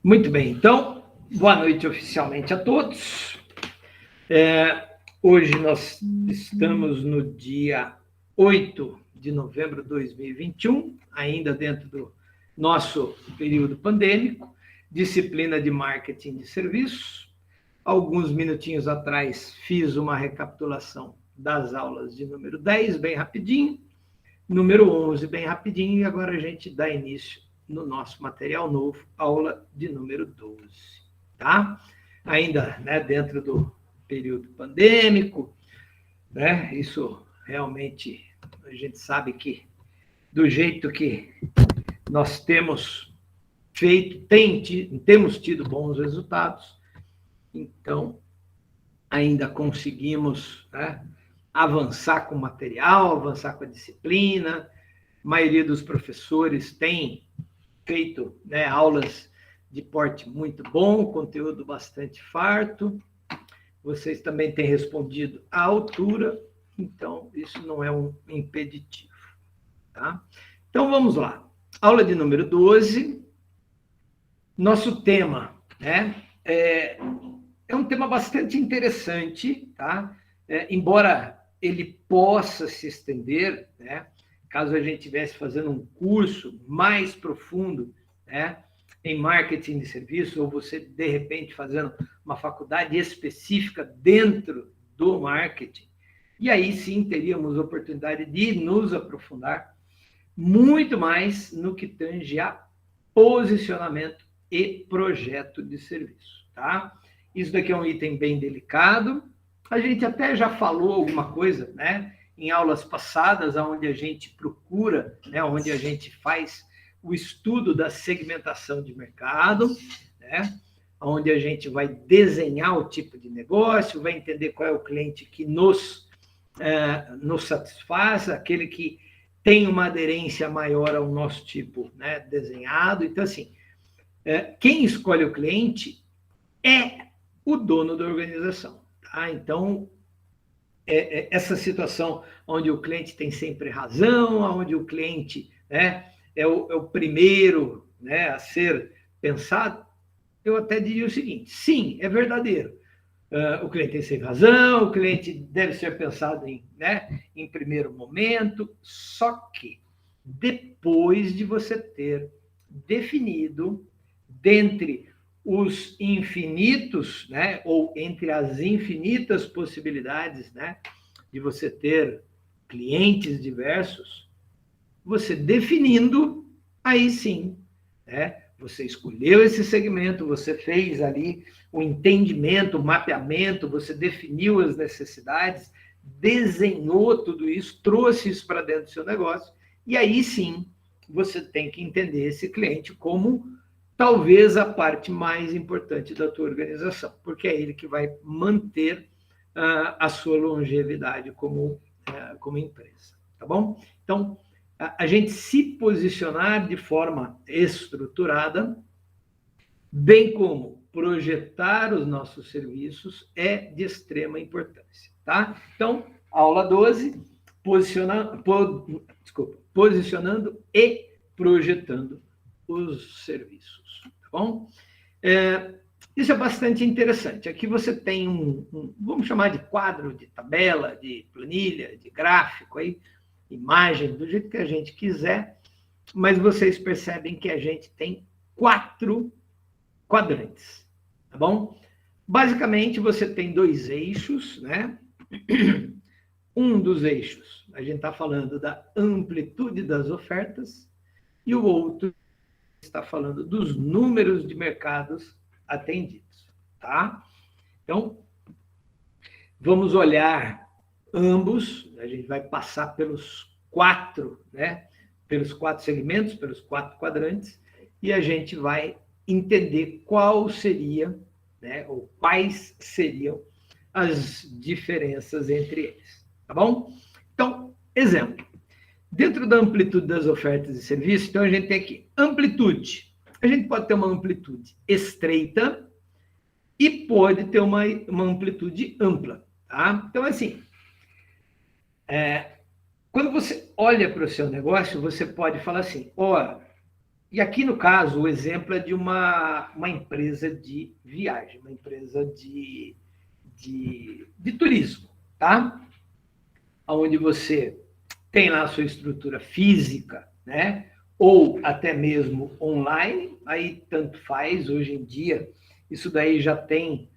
Muito bem, então, boa noite oficialmente a todos. Hoje nós estamos no dia 8 de novembro de 2021, ainda dentro do nosso período pandêmico, disciplina de marketing de serviços. Alguns minutinhos atrás fiz uma recapitulação das aulas de número 10, bem rapidinho, número 11, bem rapidinho, e agora a gente dá início no nosso material novo, aula de número 12, tá? Ainda, né, dentro do período pandêmico, né? Isso realmente a gente sabe que do jeito que nós temos feito, temos tido bons resultados, então ainda conseguimos, né, avançar com o material, avançar com a disciplina. A maioria dos professores tem feito, né, aulas de porte muito bom, conteúdo bastante farto. Vocês também têm respondido à altura, então isso não é um impeditivo, tá? Então vamos lá. Aula de número 12. Nosso tema, né, é um tema bastante interessante, tá? Embora ele possa se estender, né? Caso a gente estivesse fazendo um curso mais profundo, né, em marketing de serviços, ou você, de repente, fazendo uma faculdade específica dentro do marketing, e aí sim teríamos oportunidade de nos aprofundar muito mais no que tange a posicionamento e projeto de serviço, tá? Isso daqui é um item bem delicado. A gente até já falou alguma coisa, né, em aulas passadas, onde a gente procura, né, onde a gente faz o estudo da segmentação de mercado, né, onde a gente vai desenhar o tipo de negócio, vai entender qual é o cliente que nos satisfaz, aquele que tem uma aderência maior ao nosso tipo, né, desenhado. Então, assim, quem escolhe o cliente é o dono da organização, tá? Então, essa situação onde o cliente tem sempre razão, onde o cliente, né, é o primeiro, né, a ser pensado, eu até diria o seguinte: sim, é verdadeiro. O cliente tem sempre razão, o cliente deve ser pensado em primeiro momento, só que depois de você ter definido, dentre os infinitos, né, ou entre as infinitas possibilidades, né, de você ter clientes diversos, você definindo, aí sim, né, você escolheu esse segmento, você fez ali o entendimento, o mapeamento, você definiu as necessidades, desenhou tudo isso, trouxe isso para dentro do seu negócio, e aí sim você tem que entender esse cliente como talvez a parte mais importante da tua organização, porque é ele que vai manter a sua longevidade como empresa, tá bom? Então, a gente se posicionar de forma estruturada, bem como projetar os nossos serviços, é de extrema importância, tá? Então, aula 12, posicionando e projetando os serviços, tá bom? Isso é bastante interessante. Aqui você tem vamos chamar de quadro, de tabela, de planilha, de gráfico, aí, imagem, do jeito que a gente quiser, mas vocês percebem que a gente tem 4 quadrantes, tá bom? Basicamente, você tem 2 eixos, né? Um dos eixos, a gente está falando da amplitude das ofertas, e o outro está falando dos números de mercados atendidos, tá? Então, vamos olhar ambos, a gente vai passar pelos 4, né? Pelos 4 segmentos, pelos 4 quadrantes, e a gente vai entender qual seria, né, ou quais seriam as diferenças entre eles, tá bom? Então, exemplo. Dentro da amplitude das ofertas e serviços, então a gente tem aqui amplitude. A gente pode ter uma amplitude estreita e pode ter uma amplitude ampla, tá? Então, assim, quando você olha para o seu negócio, você pode falar assim: ó, E aqui, no caso, o exemplo é de uma empresa de viagem, uma empresa de turismo, tá? Onde você tem lá a sua estrutura física, né? Ou até mesmo online, aí tanto faz, hoje em dia, isso daí já tem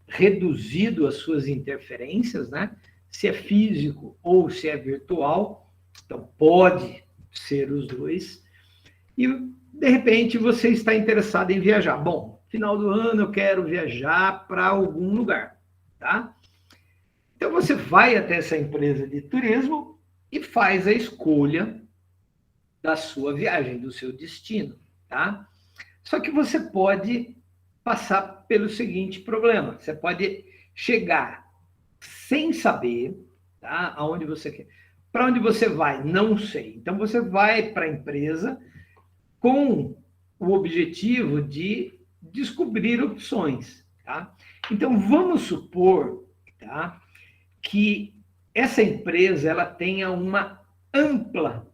reduzido as suas interferências, né? Se é físico ou se é virtual, então pode ser os dois. E, de repente, você está interessado em viajar. Bom, final do ano eu quero viajar para algum lugar, tá? Então, você vai até essa empresa de turismo e faz a escolha da sua viagem, do seu destino, tá? Só que você pode passar pelo seguinte problema. Você pode chegar sem saber, tá? Aonde você quer. Para onde você vai? Não sei. Então, você vai para a empresa com o objetivo de descobrir opções, tá? Então, vamos supor, tá, que essa empresa ela tenha uma ampla,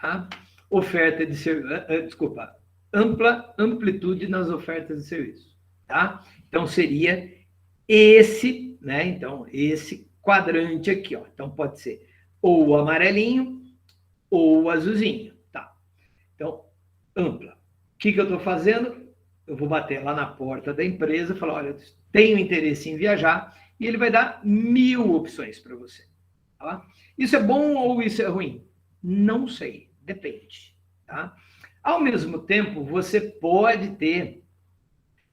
tá, oferta de desculpa, ampla amplitude nas ofertas de serviço, tá? Então, seria esse, né? Então, esse quadrante aqui, ó. Então, pode ser ou o amarelinho ou o azulzinho, tá? Então, ampla. O que eu estou fazendo? Eu vou bater lá na porta da empresa e falar, olha, tenho interesse em viajar, e ele vai dar 1000 opções para você. Tá? Isso é bom ou isso é ruim? Não sei, depende. Tá? Ao mesmo tempo, você pode ter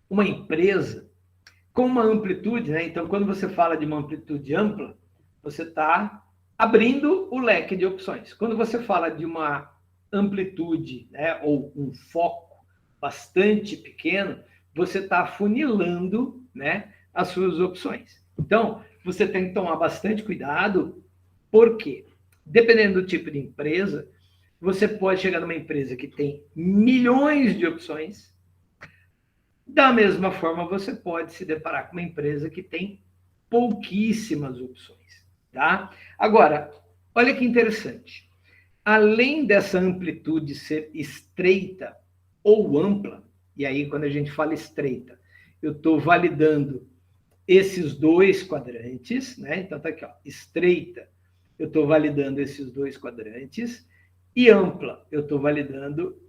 uma empresa com uma amplitude, né? Então, quando você fala de uma amplitude ampla, você está abrindo o leque de opções. Quando você fala de uma amplitude, né, ou um foco bastante pequeno, você está afunilando, né, as suas opções. Então, você tem que tomar bastante cuidado, porque, dependendo do tipo de empresa, você pode chegar numa empresa que tem milhões de opções. Da mesma forma, você pode se deparar com uma empresa que tem pouquíssimas opções, tá? Agora, olha que interessante. Além dessa amplitude ser estreita ou ampla, e aí quando a gente fala estreita, eu estou validando esses dois quadrantes, né? Então tá aqui, ó, estreita, eu estou validando esses dois quadrantes, e ampla, eu estou validando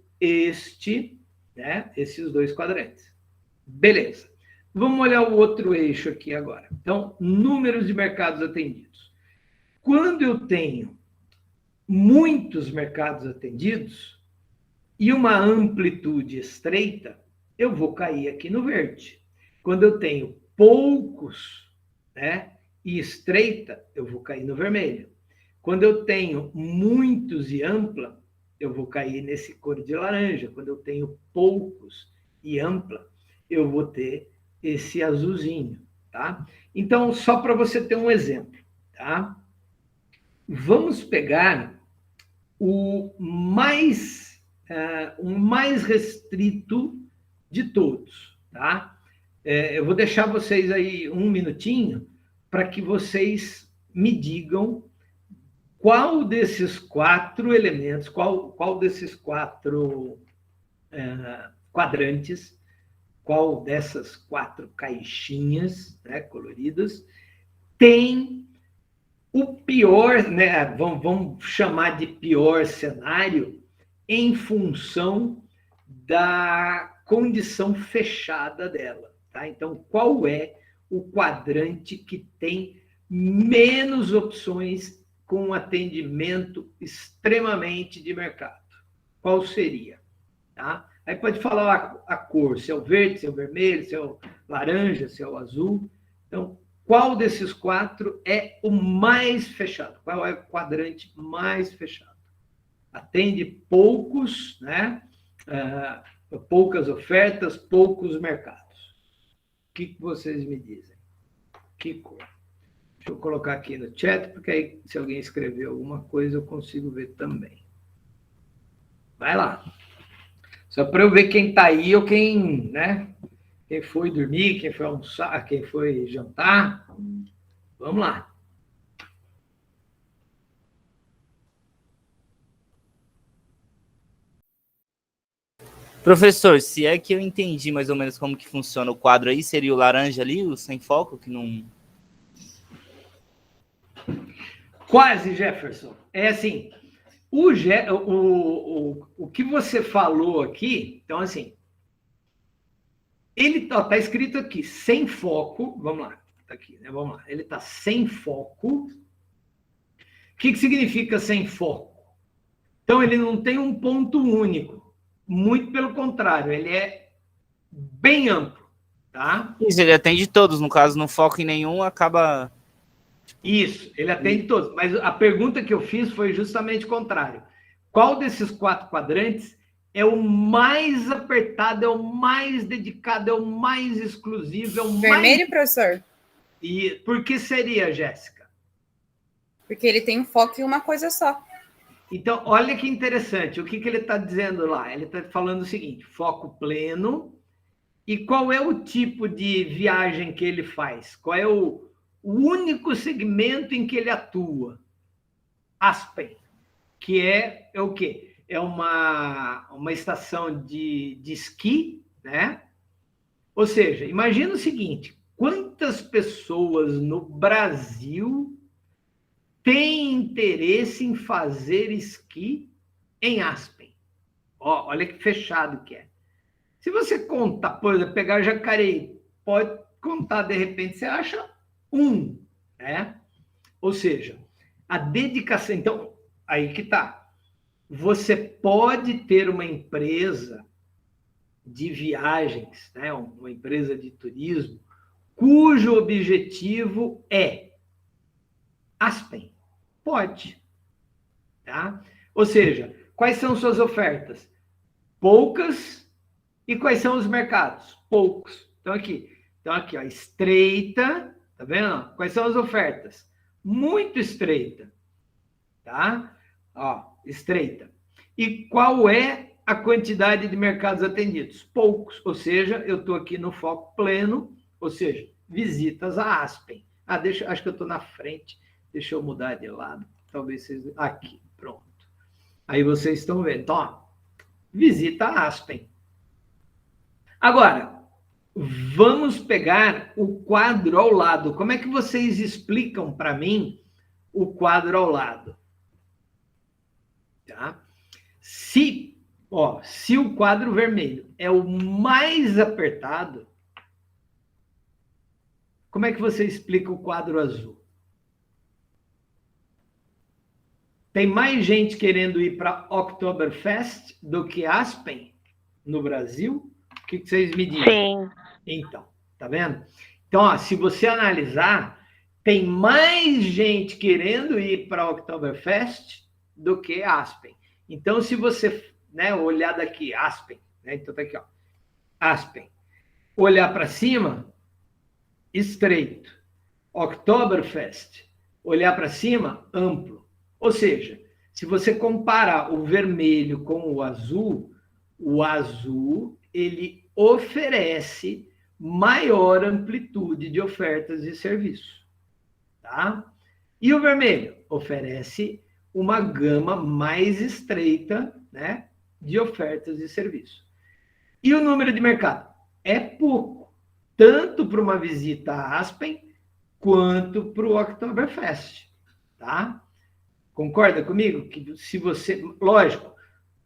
né? Esses dois quadrantes. Beleza. Vamos olhar o outro eixo aqui agora. Então, números de mercados atendidos. Quando eu tenho muitos mercados atendidos e uma amplitude estreita, eu vou cair aqui no verde. Quando eu tenho poucos, né, e estreita, eu vou cair no vermelho. Quando eu tenho muitos e ampla, eu vou cair nesse cor de laranja. Quando eu tenho poucos e ampla, eu vou ter esse azulzinho, tá? Então, só para você ter um exemplo, tá? Vamos pegar o mais restrito de todos, tá? Eu vou deixar vocês aí um minutinho para que vocês me digam qual desses 4 elementos, qual desses 4 quadrantes, qual dessas 4 caixinhas, né, coloridas, tem o pior, né, vamos chamar de pior cenário, em função da condição fechada dela. Tá? Então, qual é o quadrante que tem menos opções com atendimento extremamente de mercado? Qual seria? Tá? Aí pode falar a cor, se é o verde, se é o vermelho, se é o laranja, se é o azul. Então, qual desses 4 é o mais fechado? Qual é o quadrante mais fechado? Atende poucos, né? Poucas ofertas, poucos mercados. O que vocês me dizem? Que cor? Deixa eu colocar aqui no chat, porque aí, se alguém escrever alguma coisa, eu consigo ver também. Vai lá. Só para eu ver quem está aí ou quem, né? Quem foi dormir, quem foi almoçar, quem foi jantar. Vamos lá. Professor, se é que eu entendi mais ou menos como que funciona o quadro aí, seria o laranja ali, o sem foco, que não... Quase, Jefferson. É assim, o que você falou aqui, então assim, ele tá escrito aqui, sem foco, vamos lá, tá aqui, né? Vamos lá, ele tá sem foco. O que significa sem foco? Então, ele não tem um ponto único, muito pelo contrário, ele é bem amplo, tá? Isso, ele atende todos, no caso, não foca em nenhum, acaba... Isso, ele atende todos, mas a pergunta que eu fiz foi justamente o contrário. Qual desses 4 quadrantes é o mais apertado, é o mais dedicado, é o mais exclusivo, é o Vermelho, professor? E por que seria, Jéssica? Porque ele tem um foco em uma coisa só. Então, olha que interessante. O que ele está dizendo lá? Ele está falando o seguinte: foco pleno. E qual é o tipo de viagem que ele faz? Qual é o único segmento em que ele atua? Aspen, que é o quê? É uma estação de esqui, né? Ou seja, imagina o seguinte: quantas pessoas no Brasil têm interesse em fazer esqui em Aspen? Ó, olha que fechado que é. Se você contar, por exemplo, pegar Jacareí, pode contar, de repente, você acha um, né? Ou seja, a dedicação... Então, aí que tá. Você pode ter uma empresa de viagens, né? Uma empresa de turismo, cujo objetivo é Aspen. Pode. Tá? Ou seja, quais são suas ofertas? Poucas. E quais são os mercados? Poucos. Então, aqui, ó, estreita, tá vendo? Quais são as ofertas? Muito estreita, tá? Ó, estreita. E qual é a quantidade de mercados atendidos? Poucos. Ou seja, eu estou aqui no foco pleno, ou seja, visitas a Aspen. Acho que eu estou na frente. Deixa eu mudar de lado. Talvez vocês... Aqui, pronto. Aí vocês estão vendo. Então, ó, visita a Aspen. Agora, vamos pegar o quadro ao lado. Como é que vocês explicam para mim o quadro ao lado? Tá? Se o quadro vermelho é o mais apertado, como é que você explica o quadro azul? Tem mais gente querendo ir para Oktoberfest do que Aspen no Brasil? O que vocês me dizem? Sim. Então, tá vendo? Então, ó, se você analisar, tem mais gente querendo ir para Oktoberfest do que Aspen. Então, se você, né, olhar daqui, Aspen, né? Então tá aqui, ó, Aspen. Olhar para cima, estreito. Oktoberfest. Olhar para cima, amplo. Ou seja, se você comparar o vermelho com o azul ele oferece maior amplitude de ofertas e serviços, tá? E o vermelho oferece uma gama mais estreita, né, de ofertas e serviços. E o número de mercado é pouco, tanto para uma visita a Aspen quanto para o Oktoberfest, tá? Concorda comigo que se você, lógico,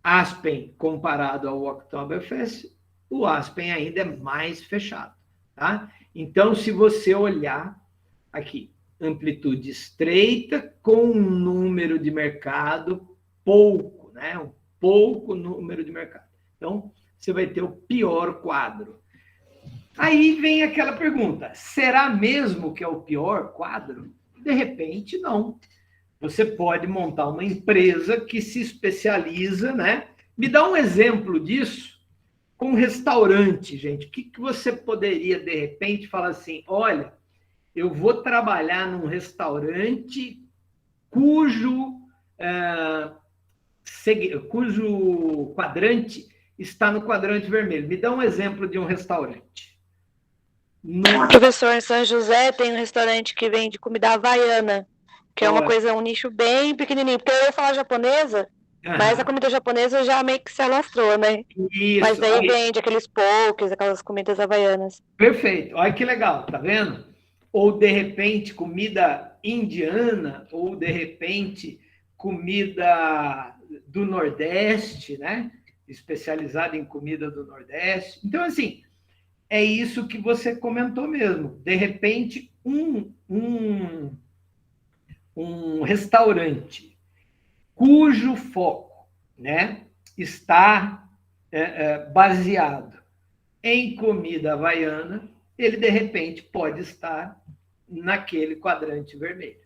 Aspen comparado ao Oktoberfest, o Aspen ainda é mais fechado, tá? Então, se você olhar aqui, amplitude estreita com um número de mercado pouco, né? Um pouco número de mercado. Então, você vai ter o pior quadro. Aí vem aquela pergunta, será mesmo que é o pior quadro? De repente, não. Você pode montar uma empresa que se especializa, né? Me dá um exemplo disso com restaurante, gente. O que você poderia, de repente, falar assim, olha, eu vou trabalhar num restaurante cujo quadrante está no quadrante vermelho. Me dá um exemplo de um restaurante. Professor, em São José tem um restaurante que vende comida havaiana, que é uma coisa, um nicho bem pequenininho. Porque eu ia falar japonesa, Mas a comida japonesa já meio que se alastrou, né? Isso. Mas daí Aí, vende aqueles pokés, aquelas comidas havaianas. perfeito. Olha que legal, tá vendo? Ou, de repente, comida indiana, ou, de repente, comida do Nordeste, né? Especializada em comida do Nordeste. Então, assim, é isso que você comentou mesmo. De repente, um restaurante cujo foco, né, está baseado em comida havaiana, ele, de repente, pode estar naquele quadrante vermelho.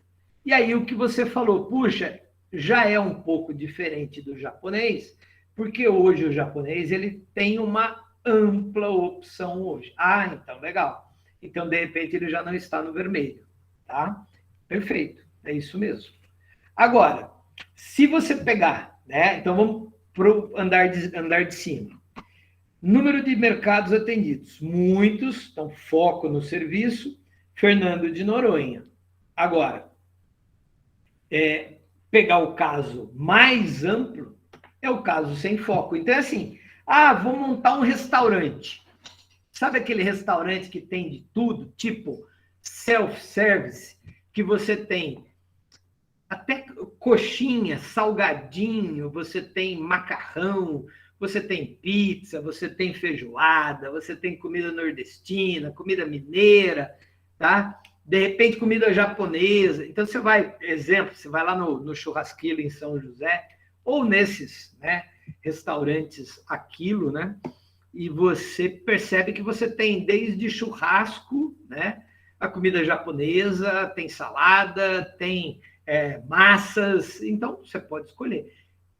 E aí o que você falou, puxa, já é um pouco diferente do japonês, porque hoje o japonês ele tem uma ampla opção hoje. Ah, então legal. Então, de repente, ele já não está no vermelho, tá? Perfeito, é isso mesmo. Agora, se você pegar, né? Então vamos para o andar de cima. Número de mercados atendidos, muitos, então foco no serviço, Fernando de Noronha. Agora, pegar o caso mais amplo, é o caso sem foco. Então, é assim, vou montar um restaurante. Sabe aquele restaurante que tem de tudo, tipo self-service, que você tem até coxinha, salgadinho, você tem macarrão, você tem pizza, você tem feijoada, você tem comida nordestina, comida mineira, tá? De repente, comida japonesa. Então, você vai, exemplo, você vai lá no Churrasqueiro em São José, ou nesses, né, restaurantes Aquilo, né? E você percebe que você tem desde churrasco, né? A comida japonesa, tem salada, tem massas, então você pode escolher.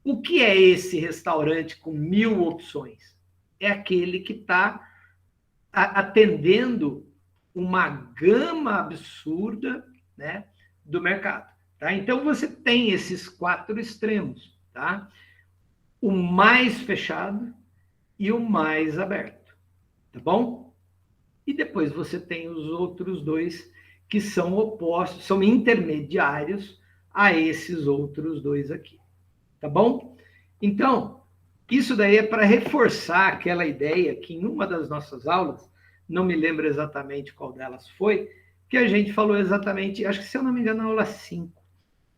O que é esse restaurante com 1000 opções? É aquele que está atendendo uma gama absurda, né, do mercado. Tá? Então, você tem esses 4 extremos. Tá? O mais fechado e o mais aberto. Tá bom? E depois você tem os outros 2 que são opostos, são intermediários a esses outros 2 aqui. Tá bom? Então, isso daí é para reforçar aquela ideia que em uma das nossas aulas, não me lembro exatamente qual delas foi, que a gente falou exatamente, acho que se eu não me engano, na aula 5,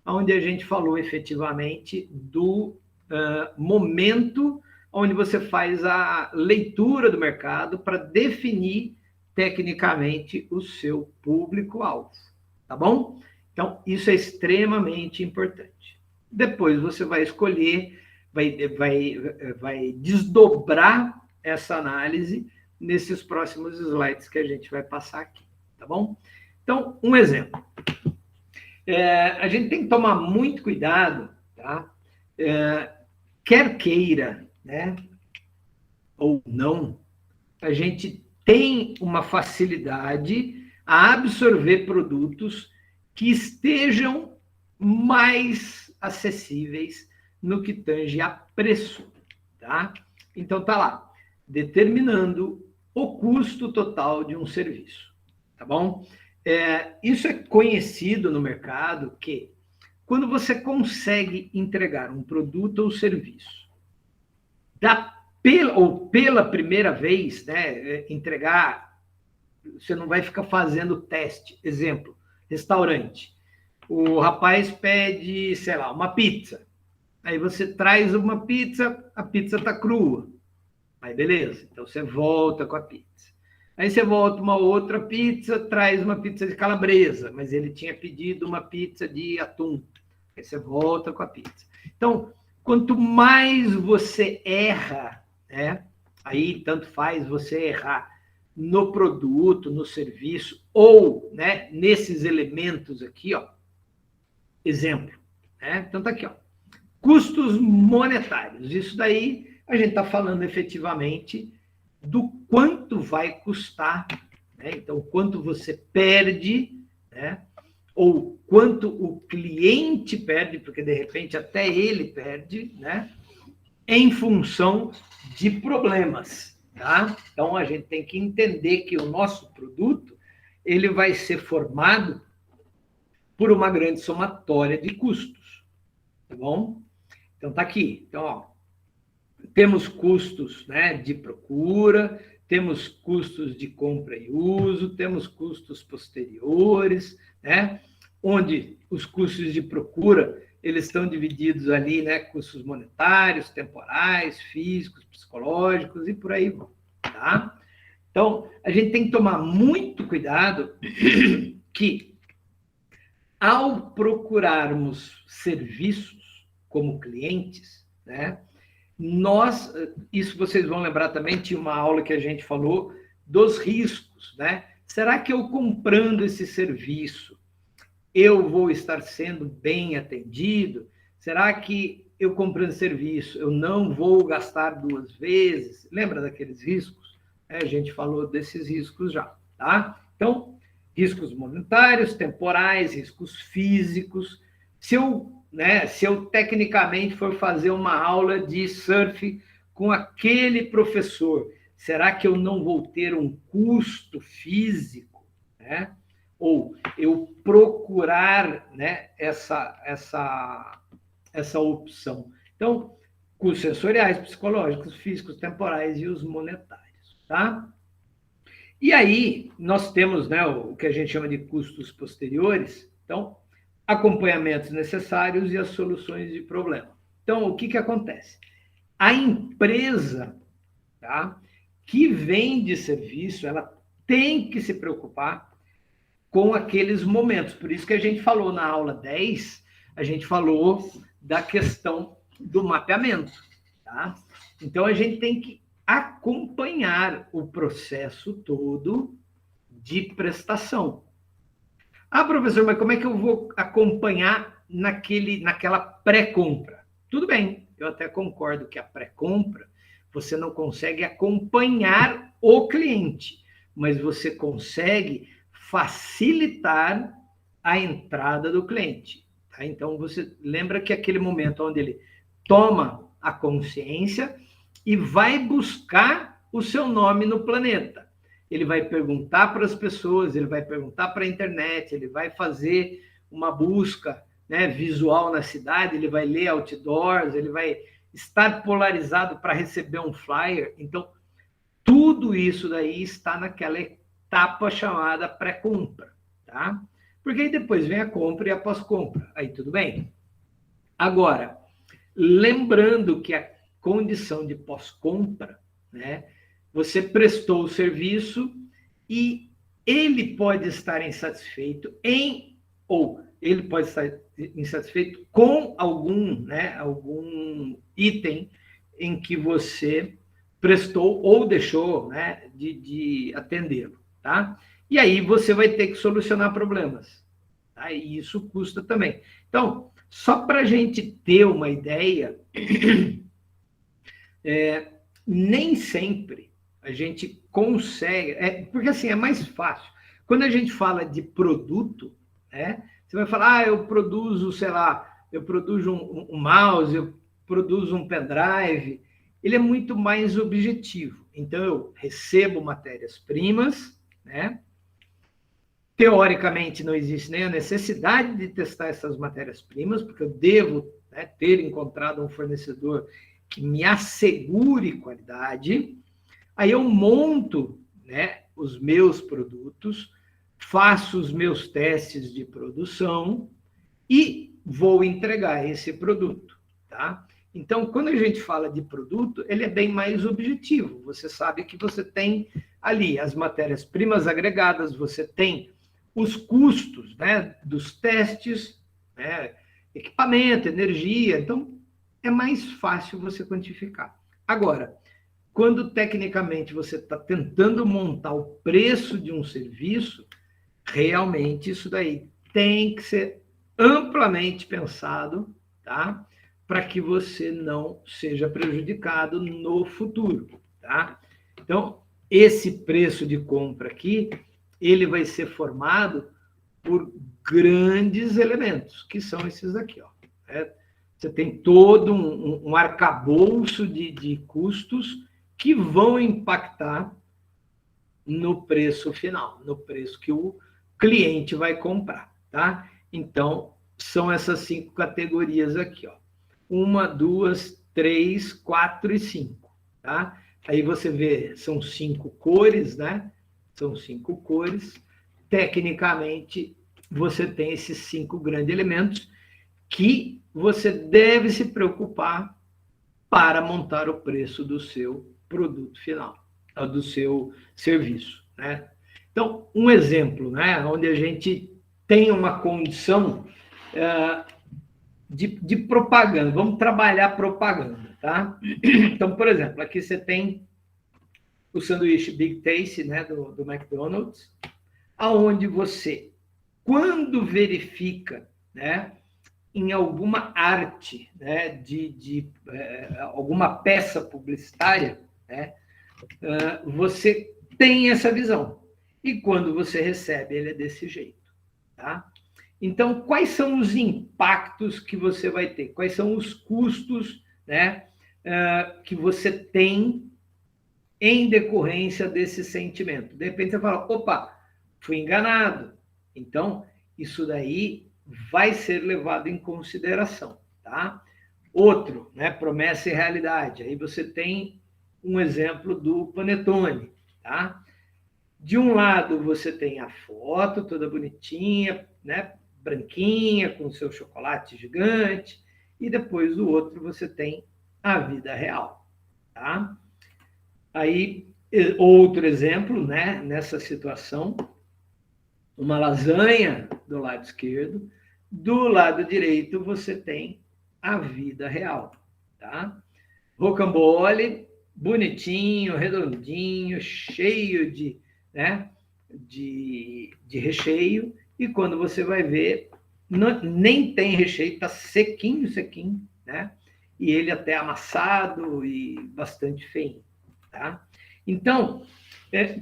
onde a gente falou efetivamente do momento onde você faz a leitura do mercado para definir tecnicamente o seu público-alvo. Tá bom? Então, isso é extremamente importante. Depois você vai escolher, vai desdobrar essa análise nesses próximos slides que a gente vai passar aqui, tá bom? Então, um exemplo. A gente tem que tomar muito cuidado, tá? Quer queira, né? Ou não, a gente tem uma facilidade a absorver produtos que estejam mais acessíveis no que tange a preço, tá? Então, tá lá, determinando o custo total de um serviço, tá bom? Isso é conhecido no mercado que quando você consegue entregar um produto ou serviço pela primeira vez, né, entregar, você não vai ficar fazendo teste. Exemplo, restaurante. O rapaz pede, sei lá, uma pizza. Aí você traz uma pizza, a pizza está crua. Aí beleza, então você volta com a pizza. Aí você volta uma outra pizza, traz uma pizza de calabresa, mas ele tinha pedido uma pizza de atum. Aí você volta com a pizza. Então, quanto mais você erra, né? Aí tanto faz você errar no produto, no serviço, ou, né, nesses elementos aqui, ó. Exemplo, né? Então tá aqui, ó. Custos monetários. Isso daí a gente está falando efetivamente do quanto vai custar, né? Então, quanto você perde, né? Ou quanto o cliente perde, porque de repente até ele perde, né? Em função de problemas, tá? Então, a gente tem que entender que o nosso produto ele vai ser formado por uma grande somatória de custos, tá bom? Então, está aqui. Então, ó, temos custos, né, de procura, temos custos de compra e uso, temos custos posteriores, né, onde os custos de procura, eles estão divididos ali, né, custos monetários, temporais, físicos, psicológicos e por aí vão, tá? Então, a gente tem que tomar muito cuidado que, ao procurarmos serviços como clientes, né, isso vocês vão lembrar também, tinha uma aula que a gente falou dos riscos, né? Será que eu comprando esse serviço, eu vou estar sendo bem atendido? Será que eu comprando serviço, eu não vou gastar 2 vezes? Lembra daqueles riscos? A gente falou desses riscos já, tá? Então, riscos monetários, temporais, riscos físicos. Se eu tecnicamente for fazer uma aula de surf com aquele professor, será que eu não vou ter um custo físico, né? Ou eu procurar, né, essa opção. Então, custos sensoriais, psicológicos, físicos, temporais e os monetários, tá? E aí, nós temos, né, o que a gente chama de custos posteriores. Então, acompanhamentos necessários e as soluções de problema. Então, o que acontece? A empresa, tá, que vende serviço, ela tem que se preocupar com aqueles momentos. Por isso que a gente falou na aula 10, a gente falou da questão do mapeamento, tá? Então, a gente tem que acompanhar o processo todo de prestação. Ah, professor, mas como é que eu vou acompanhar naquela pré-compra? Tudo bem, eu até concordo que a pré-compra você não consegue acompanhar o cliente, mas você consegue facilitar a entrada do cliente. Tá? Então, você lembra que aquele momento onde ele toma a consciência e vai buscar o seu nome no planeta. Ele vai perguntar para as pessoas, ele vai perguntar para a internet, ele vai fazer uma busca, né, visual na cidade, ele vai ler outdoors, ele vai estar polarizado para receber um flyer. Então, tudo isso daí está naquela etapa chamada pré-compra, tá? Porque aí depois vem a compra e a pós-compra. Aí tudo bem. Agora, lembrando que a condição de pós-compra, né, você prestou o serviço e ele pode estar insatisfeito ou ele pode estar insatisfeito com algum item em que você prestou ou deixou, né, de atendê-lo, tá? E aí você vai ter que solucionar problemas, tá? E isso custa também. Então, só para a gente ter uma ideia, nem sempre a gente consegue, porque assim, é mais fácil. Quando a gente fala de produto, né, você vai falar, eu produzo, sei lá, eu produzo um mouse, eu produzo um pendrive, ele é muito mais objetivo. Então, eu recebo matérias-primas, né? Teoricamente, não existe nem a necessidade de testar essas matérias-primas, porque eu devo, né, ter encontrado um fornecedor que me assegure qualidade. Aí eu monto, né, os meus produtos, faço os meus testes de produção e vou entregar esse produto, tá? Então, quando a gente fala de produto, ele é bem mais objetivo. Você sabe que você tem ali as matérias-primas agregadas, você tem os custos, né, dos testes, né, equipamento, energia. Então, é mais fácil você quantificar. Agora, quando tecnicamente você está tentando montar o preço de um serviço, realmente isso daí tem que ser amplamente pensado, tá? Para que você não seja prejudicado no futuro, tá? Então, esse preço de compra aqui, ele vai ser formado por grandes elementos, que são esses aqui, ó. Você tem todo um arcabouço de custos que vão impactar no preço final, no preço que o cliente vai comprar, tá? Então, são essas 5 categorias aqui, ó. 1, 2, 3, 4 e 5, tá? Aí você vê, são 5 cores, né? São 5 cores. Tecnicamente, você tem esses 5 grandes elementos que você deve se preocupar para montar o preço do seu produto final, do seu serviço, né? Então, um exemplo, né, onde a gente tem uma condição de propaganda. Vamos trabalhar propaganda, tá? Então, por exemplo, aqui você tem o sanduíche Big Tasty, né, do McDonald's, aonde você, quando verifica, né, em alguma arte, né, de alguma peça publicitária, né, você tem essa visão. E quando você recebe, ele é desse jeito, tá? Então, quais são os impactos que você vai ter? Quais são os custos, né, que você tem em decorrência desse sentimento? De repente você fala, opa, fui enganado. Então, isso daí vai ser levado em consideração, tá? Outro, né, promessa e realidade. Aí você tem um exemplo do Panetone, tá? De um lado, você tem a foto toda bonitinha, né, branquinha, com seu chocolate gigante, e depois do outro você tem a vida real, tá? Aí, outro exemplo, né, nessa situação, uma lasanha do lado esquerdo, do lado direito você tem a vida real, tá? Rocambole, bonitinho, redondinho, cheio de, né, de recheio, e quando você vai ver, nem tem recheio, está sequinho, né? E ele até amassado e bastante feinho, tá? Então,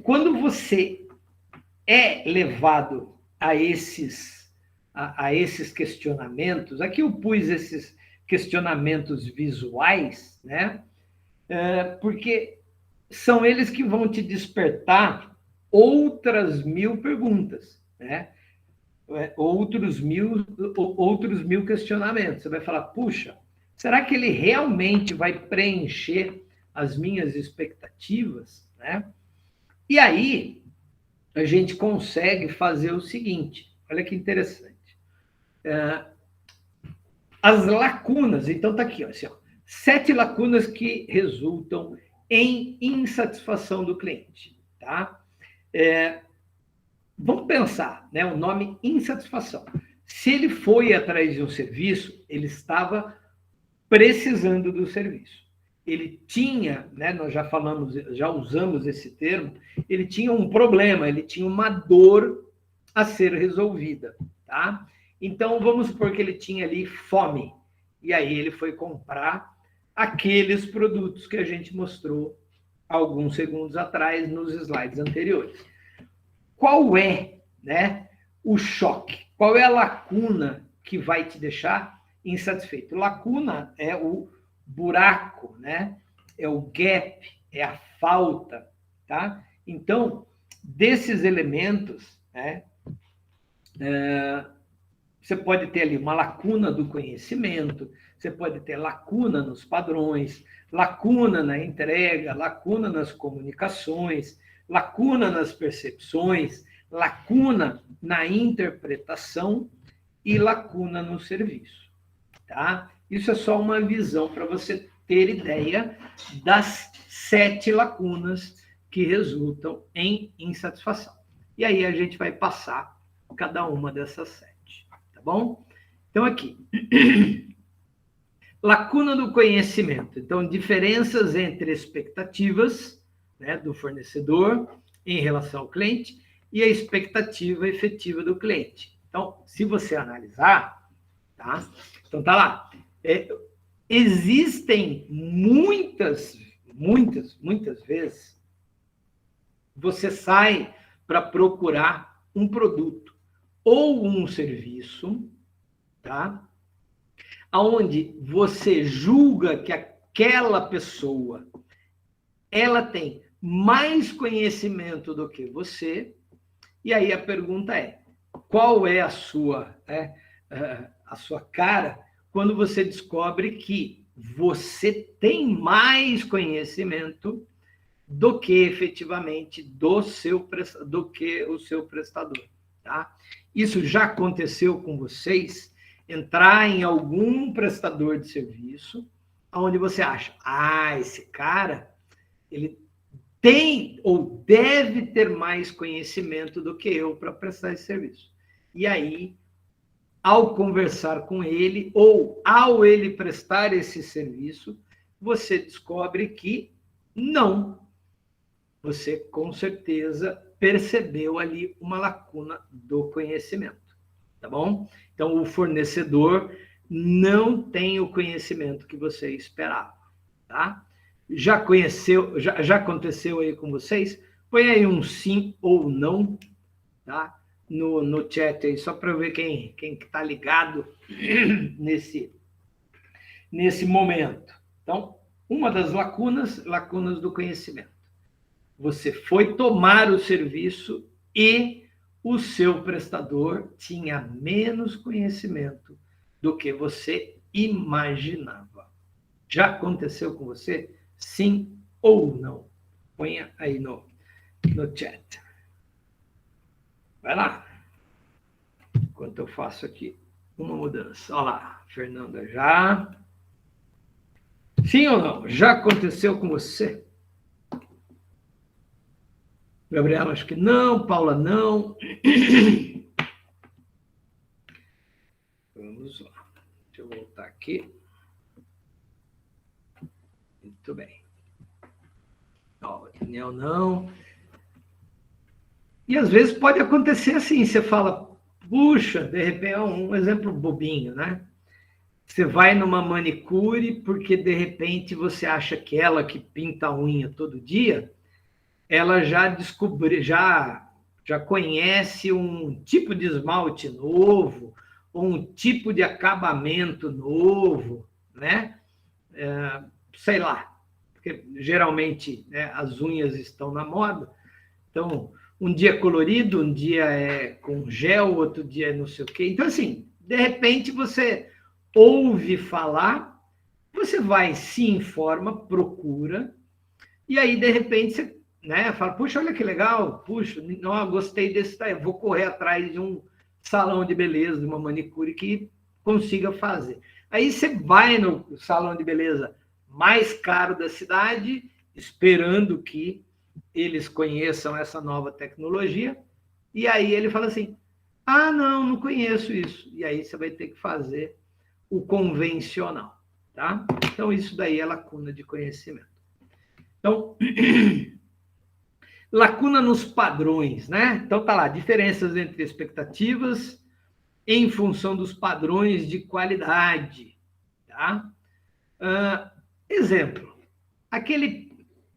quando você é levado a esses questionamentos, aqui eu pus esses questionamentos visuais, né? Porque são eles que vão te despertar outras 1000 perguntas, né? Outros mil questionamentos. Você vai falar, puxa, será que ele realmente vai preencher as minhas expectativas, né? E aí a gente consegue fazer o seguinte, olha que interessante. As lacunas, então tá aqui, ó, assim, ó, 7 lacunas que resultam em insatisfação do cliente, tá? Vamos pensar, né, o nome insatisfação. Se ele foi atrás de um serviço, ele estava precisando do serviço. Ele tinha, né, nós já usamos esse termo, ele tinha um problema, ele tinha uma dor a ser resolvida, tá? Então, vamos supor que ele tinha ali fome, e aí ele foi comprar aqueles produtos que a gente mostrou alguns segundos atrás nos slides anteriores. Qual é, né, o choque? Qual é a lacuna que vai te deixar insatisfeito? Lacuna é o buraco, né? É o gap, é a falta, tá? Então, desses elementos, né, você pode ter ali uma lacuna do conhecimento, você pode ter lacuna nos padrões, lacuna na entrega, lacuna nas comunicações, lacuna nas percepções, lacuna na interpretação e lacuna no serviço, tá? Isso é só uma visão para você ter ideia das 7 lacunas que resultam em insatisfação. E aí a gente vai passar cada uma dessas 7, tá bom? Então, aqui. Lacuna do conhecimento. Então, diferenças entre expectativas, né, do fornecedor em relação ao cliente e a expectativa efetiva do cliente. Então, se você analisar, tá? Então, tá lá. Existem muitas vezes, você sai para procurar um produto ou um serviço, tá? Onde você julga que aquela pessoa ela tem mais conhecimento do que você, e aí a pergunta é, qual é a sua cara quando você descobre que você tem mais conhecimento do que efetivamente do que o seu prestador, tá? Isso já aconteceu com vocês? Entrar em algum prestador de serviço, onde você acha, esse cara, ele tem ou deve ter mais conhecimento do que eu para prestar esse serviço. E aí, ao conversar com ele, ou ao ele prestar esse serviço, você descobre que não. Você, com certeza, percebeu ali uma lacuna do conhecimento, tá bom? Então, o fornecedor não tem o conhecimento que você esperava, tá? Já aconteceu aí com vocês? Põe aí um sim ou não, tá? No chat aí, só para ver quem está ligado nesse momento. Então, uma das lacunas do conhecimento. Você foi tomar o serviço e o seu prestador tinha menos conhecimento do que você imaginava. Já aconteceu com você? Sim ou não? Ponha aí no chat. Vai lá. Enquanto eu faço aqui uma mudança. Olha lá, Fernanda, já. Sim ou não? Já aconteceu com você? Gabriela, acho que não. Paula, não. Vamos lá. Deixa eu voltar aqui. Muito bem. Ó, Daniel, não. E às vezes pode acontecer assim, você fala, puxa, de repente, um exemplo bobinho, né? Você vai numa manicure porque de repente você acha que ela que pinta a unha todo dia, ela já descobriu, já conhece um tipo de esmalte novo, ou um tipo de acabamento novo, né? Sei lá, porque geralmente, né, as unhas estão na moda, então um dia é colorido, um dia é com gel, outro dia é não sei o quê. Então, assim, de repente você ouve falar, você vai, se informa, procura, e aí, de repente, você, né, fala, puxa, olha que legal, puxa, não, gostei desse, vou correr atrás de um salão de beleza, de uma manicure que consiga fazer. Aí você vai no salão de beleza mais caro da cidade, esperando que eles conheçam essa nova tecnologia, e aí ele fala assim, não conheço isso. E aí você vai ter que fazer o convencional, tá? Então, isso daí é lacuna de conhecimento. Então, lacuna nos padrões, né? Então, tá lá, diferenças entre expectativas em função dos padrões de qualidade, tá? Exemplo,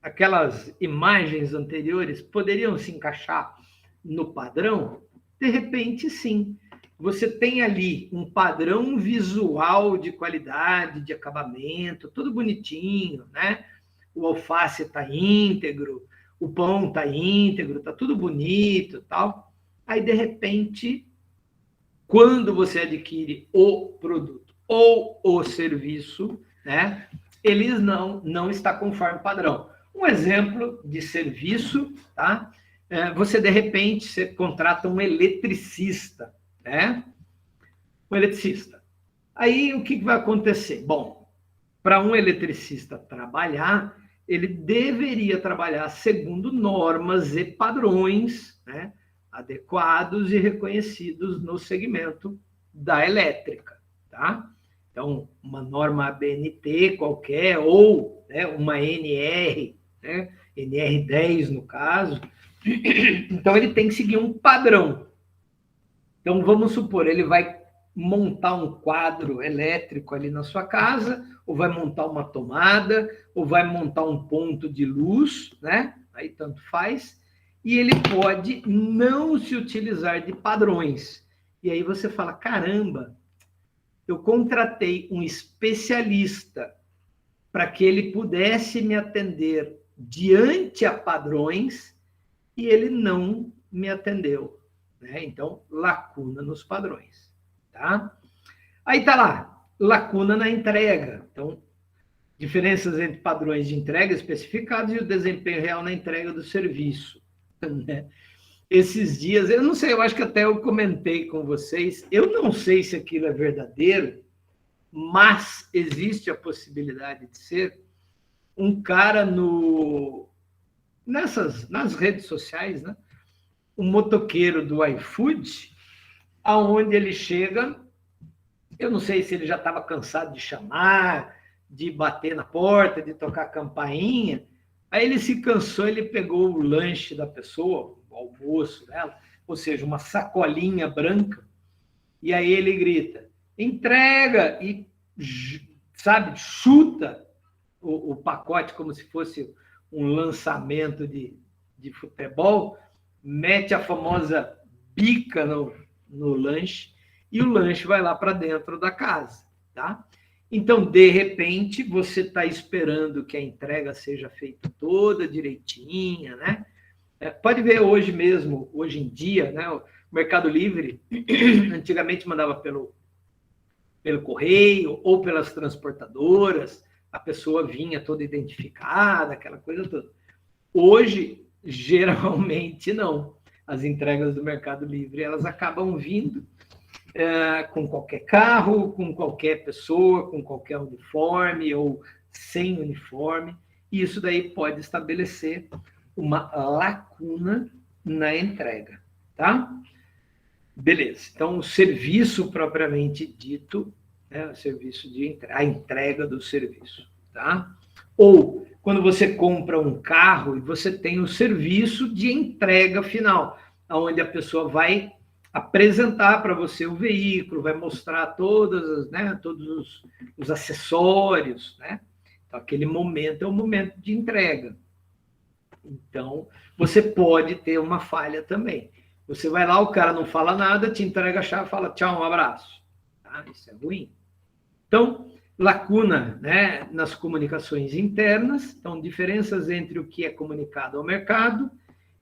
aquelas imagens anteriores poderiam se encaixar no padrão? De repente, sim. Você tem ali um padrão visual de qualidade, de acabamento, tudo bonitinho, né? O alface está íntegro, o pão está íntegro, está tudo bonito, tal. Aí, de repente, quando você adquire o produto ou o serviço, né? Eles não está conforme o padrão. Um exemplo de serviço, tá? Você, de repente, você contrata um eletricista, né? Um eletricista. Aí, o que vai acontecer? Bom, para um eletricista trabalhar, ele deveria trabalhar segundo normas e padrões, né, adequados e reconhecidos no segmento da elétrica, tá? Então, uma norma ABNT qualquer, ou, né, uma NR, né, NR10 no caso. Então, ele tem que seguir um padrão. Então, vamos supor, ele vai montar um quadro elétrico ali na sua casa, ou vai montar uma tomada, ou vai montar um ponto de luz, né? Aí tanto faz. E ele pode não se utilizar de padrões. E aí você fala, caramba, eu contratei um especialista para que ele pudesse me atender diante a padrões e ele não me atendeu, né? Então, lacuna nos padrões, tá? Aí tá lá, lacuna na entrega. Então, diferenças entre padrões de entrega especificados e o desempenho real na entrega do serviço. Né? Esses dias, eu não sei, eu acho que até eu comentei com vocês, eu não sei se aquilo é verdadeiro, mas existe a possibilidade de ser um cara nas redes sociais, né? Um motoqueiro do iFood, aonde ele chega, eu não sei se ele já estava cansado de chamar, de bater na porta, de tocar campainha, aí ele se cansou, ele pegou o lanche da pessoa, o almoço dela, ou seja, uma sacolinha branca, e aí ele grita, entrega, e, sabe, chuta o pacote como se fosse um lançamento de futebol, mete a famosa bica no lanche, e o lanche vai lá para dentro da casa, tá? Então, de repente, você está esperando que a entrega seja feita toda direitinha, né? Pode ver hoje mesmo, hoje em dia, né? O Mercado Livre, antigamente mandava pelo correio ou pelas transportadoras, a pessoa vinha toda identificada, aquela coisa toda. Hoje, geralmente, não. As entregas do Mercado Livre, elas acabam vindo com qualquer carro, com qualquer pessoa, com qualquer uniforme ou sem uniforme. E isso daí pode estabelecer uma lacuna na entrega, tá? Beleza. Então, o serviço propriamente dito, né, o serviço a entrega do serviço, tá? Ou quando você compra um carro e você tem o serviço de entrega final, onde a pessoa vai apresentar para você o veículo, vai mostrar todos os acessórios, né? Então, aquele momento é o momento de entrega. Então, você pode ter uma falha também. Você vai lá, o cara não fala nada, te entrega a chave e fala tchau, um abraço. Tá? Isso é ruim. Então, lacuna, né, nas comunicações internas, então, diferenças entre o que é comunicado ao mercado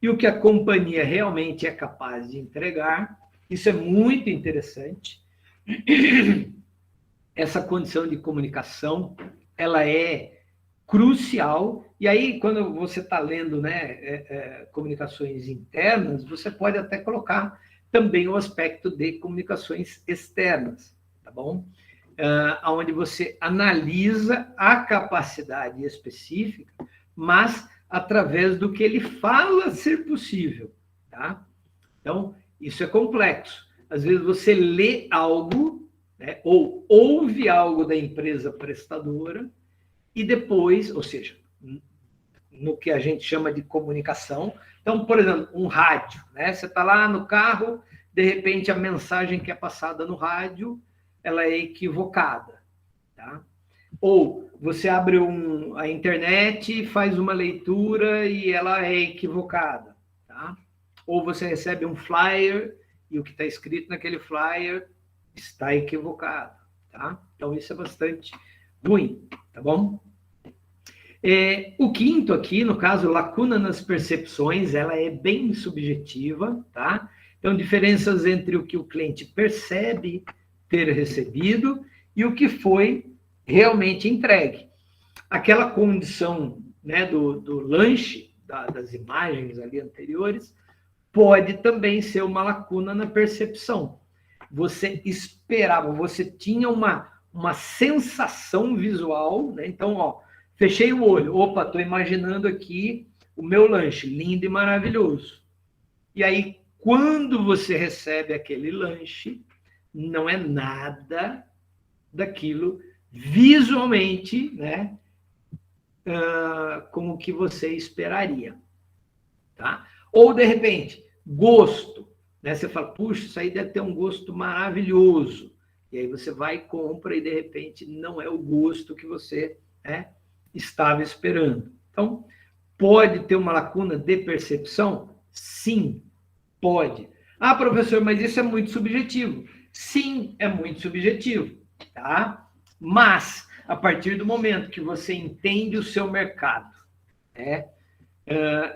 e o que a companhia realmente é capaz de entregar. Isso é muito interessante. Essa condição de comunicação, ela é crucial. E aí, quando você está lendo, né, comunicações internas, você pode até colocar também o aspecto de comunicações externas, tá bom? Onde você analisa a capacidade específica, mas através do que ele fala ser possível, tá? Então, isso é complexo. Às vezes você lê algo, né, ou ouve algo da empresa prestadora e depois, ou seja, no que a gente chama de comunicação. Então, por exemplo, um rádio, né? Você está lá no carro, de repente a mensagem que é passada no rádio, ela é equivocada, tá? Ou você abre a internet, faz uma leitura e ela é equivocada, tá? Ou você recebe um flyer e o que está escrito naquele flyer está equivocado, tá? Então, isso é bastante ruim, tá bom? O quinto aqui, no caso, lacuna nas percepções, ela é bem subjetiva, tá? Então, diferenças entre o que o cliente percebe ter recebido e o que foi realmente entregue. Aquela condição, né, do lanche, das imagens ali anteriores, pode também ser uma lacuna na percepção. Você esperava, você tinha uma sensação visual, né? Então, ó, fechei o olho, opa, estou imaginando aqui o meu lanche, lindo e maravilhoso. E aí, quando você recebe aquele lanche, não é nada daquilo visualmente, né, como que você esperaria, tá? Ou, de repente, gosto, né? Você fala, puxa, isso aí deve ter um gosto maravilhoso. E aí você vai e compra e, de repente, não é o gosto que você, né, estava esperando. Então, pode ter uma lacuna de percepção? Sim, pode. Ah, professor, mas isso é muito subjetivo. Sim, é muito subjetivo, tá? Mas, a partir do momento que você entende o seu mercado, né,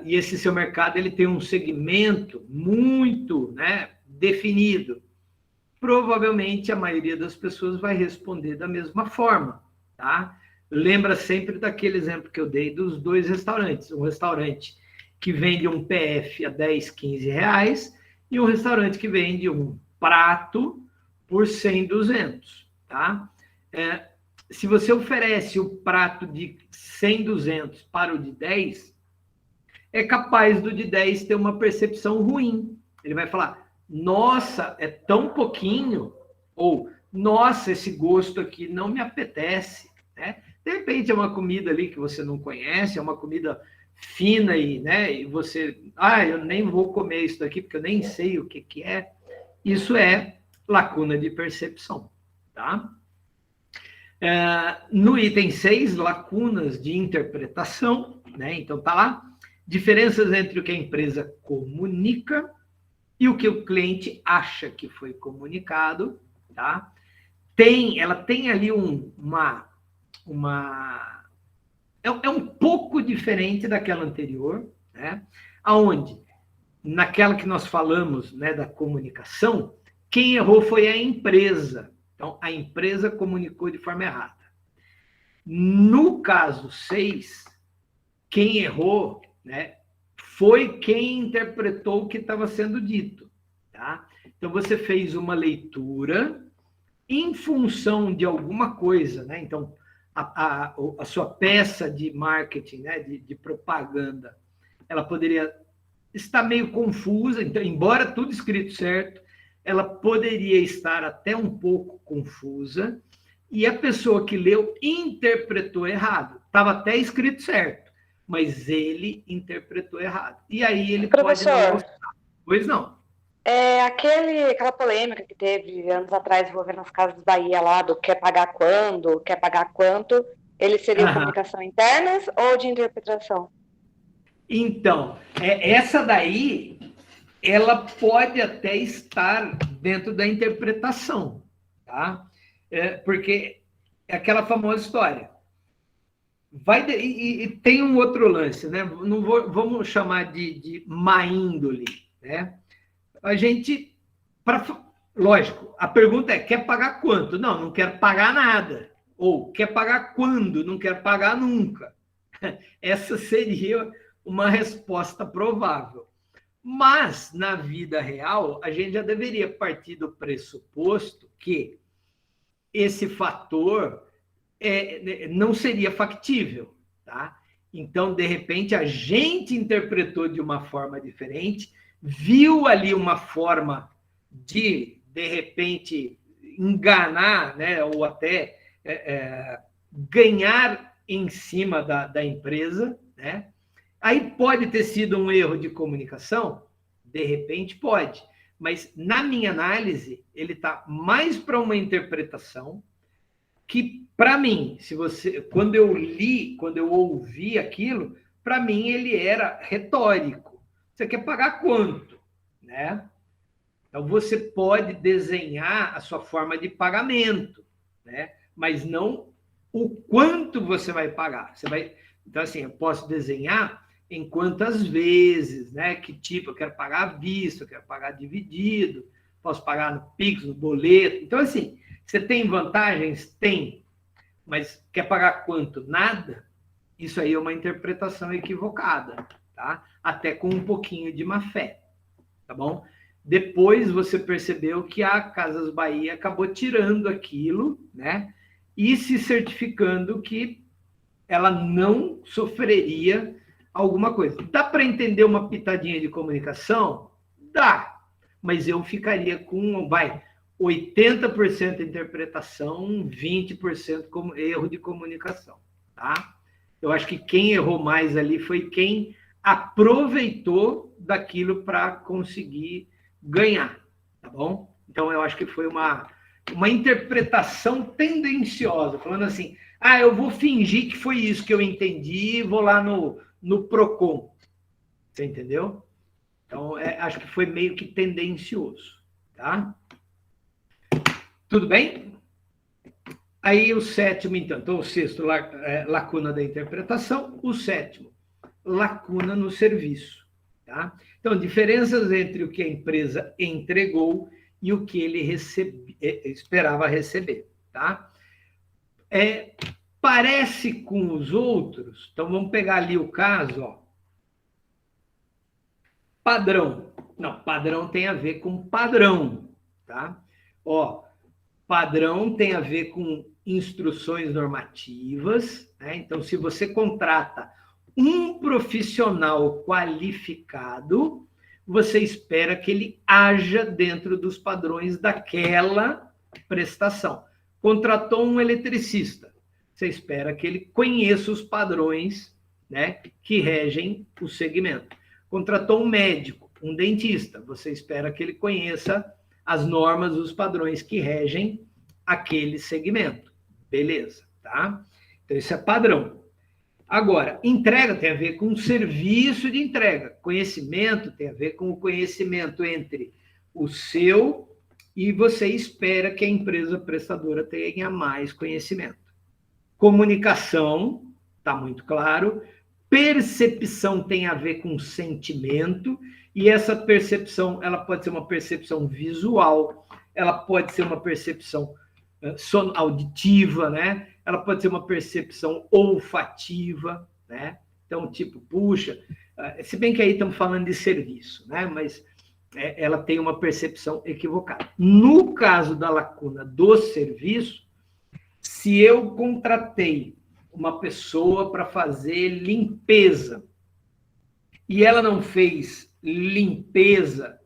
e esse seu mercado ele tem um segmento muito, né, definido, provavelmente a maioria das pessoas vai responder da mesma forma, tá? Lembra sempre daquele exemplo que eu dei dos 2 restaurantes. Um restaurante que vende um PF a 10, 15 reais e um restaurante que vende um prato por 100, 200, tá? Se você oferece o prato de 100, 200 para o de 10, é capaz do de 10 ter uma percepção ruim. Ele vai falar, nossa, é tão pouquinho, ou nossa, esse gosto aqui não me apetece, né? De repente é uma comida ali que você não conhece, é uma comida fina e, né, e você, eu nem vou comer isso daqui porque eu nem sei o que é. Isso é lacuna de percepção, tá? No item 6, lacunas de interpretação, né? Então tá lá, diferenças entre o que a empresa comunica e o que o cliente acha que foi comunicado, tá? Ela tem ali é um pouco diferente daquela anterior, né? Aonde, naquela que nós falamos, né, da comunicação, quem errou foi a empresa. Então, a empresa comunicou de forma errada. No caso 6, quem errou, né, foi quem interpretou o que estava sendo dito, tá? Então, você fez uma leitura em função de alguma coisa, né? Então, a sua peça de marketing, né, de propaganda, ela poderia estar meio confusa, então, embora tudo escrito certo, ela poderia estar até um pouco confusa, e a pessoa que leu interpretou errado. Estava até escrito certo, mas ele interpretou errado. E aí ele pode não gostar. Pois não. Aquela polêmica que teve anos atrás envolvendo as Casas Bahia lá, do quer pagar quando, quer pagar quanto, ele seria comunicação internas ou de interpretação? Então, essa daí, ela pode até estar dentro da interpretação, tá? Porque é aquela famosa história. E tem um outro lance, né? Vamos chamar de má índole, né? A gente, lógico, a pergunta é, quer pagar quanto? Não, não quero pagar nada. Ou, quer pagar quando? Não quero pagar nunca. Essa seria uma resposta provável. Mas, na vida real, a gente já deveria partir do pressuposto que esse fator não seria factível, tá? Então, de repente, a gente interpretou de uma forma diferente, viu ali uma forma de repente, enganar, né, ou até ganhar em cima da empresa, né? Aí pode ter sido um erro de comunicação? De repente pode. Mas, na minha análise, ele está mais para uma interpretação que, para mim, quando eu li, quando eu ouvi aquilo, para mim ele era retórico. Você quer pagar quanto? Né? Então, você pode desenhar a sua forma de pagamento, né? Mas não o quanto você vai pagar. Então, assim, eu posso desenhar em quantas vezes, né? Que tipo, eu quero pagar à vista, eu quero pagar dividido, posso pagar no Pix, no boleto. Então, assim, você tem vantagens? Tem. Mas quer pagar quanto? Nada? Isso aí é uma interpretação equivocada, tá? Até com um pouquinho de má fé, tá bom? Depois você percebeu que a Casas Bahia acabou tirando aquilo, né? E se certificando que ela não sofreria alguma coisa. Dá para entender uma pitadinha de comunicação? Dá. Mas eu ficaria com, 80% interpretação, 20% como erro de comunicação, tá? Eu acho que quem errou mais ali foi quem aproveitou daquilo para conseguir ganhar, tá bom? Então, eu acho que foi uma interpretação tendenciosa, falando assim, eu vou fingir que foi isso que eu entendi e vou lá no Procon. Você entendeu? Então, acho que foi meio que tendencioso, tá? Tudo bem? Aí o sétimo, então o sexto, lacuna da interpretação. O sétimo, lacuna no serviço. Tá? Então, diferenças entre o que a empresa entregou e o que ele esperava receber, tá? Parece com os outros, então vamos pegar ali o caso, ó. Padrão. Não, padrão tem a ver com padrão, tá? Ó, padrão tem a ver com instruções normativas, né? Então, se você contrata um profissional qualificado, você espera que ele haja dentro dos padrões daquela prestação. Contratou um eletricista, você espera que ele conheça os padrões, né, que regem o segmento. Contratou um médico, um dentista, você espera que ele conheça as normas, os padrões que regem aquele segmento. Beleza, tá? Então, isso é padrão. Agora, entrega tem a ver com serviço de entrega. Conhecimento tem a ver com o conhecimento entre o seu e você espera que a empresa prestadora tenha mais conhecimento. Comunicação, está muito claro. Percepção tem a ver com sentimento, e essa percepção, ela pode ser uma percepção visual, ela pode ser uma percepção auditiva, né? Ela pode ser uma percepção olfativa, né? Então, tipo, puxa, se bem que aí estamos falando de serviço, né? Mas ela tem uma percepção equivocada. No caso da lacuna do serviço, se eu contratei uma pessoa para fazer limpeza e ela não fez limpeza,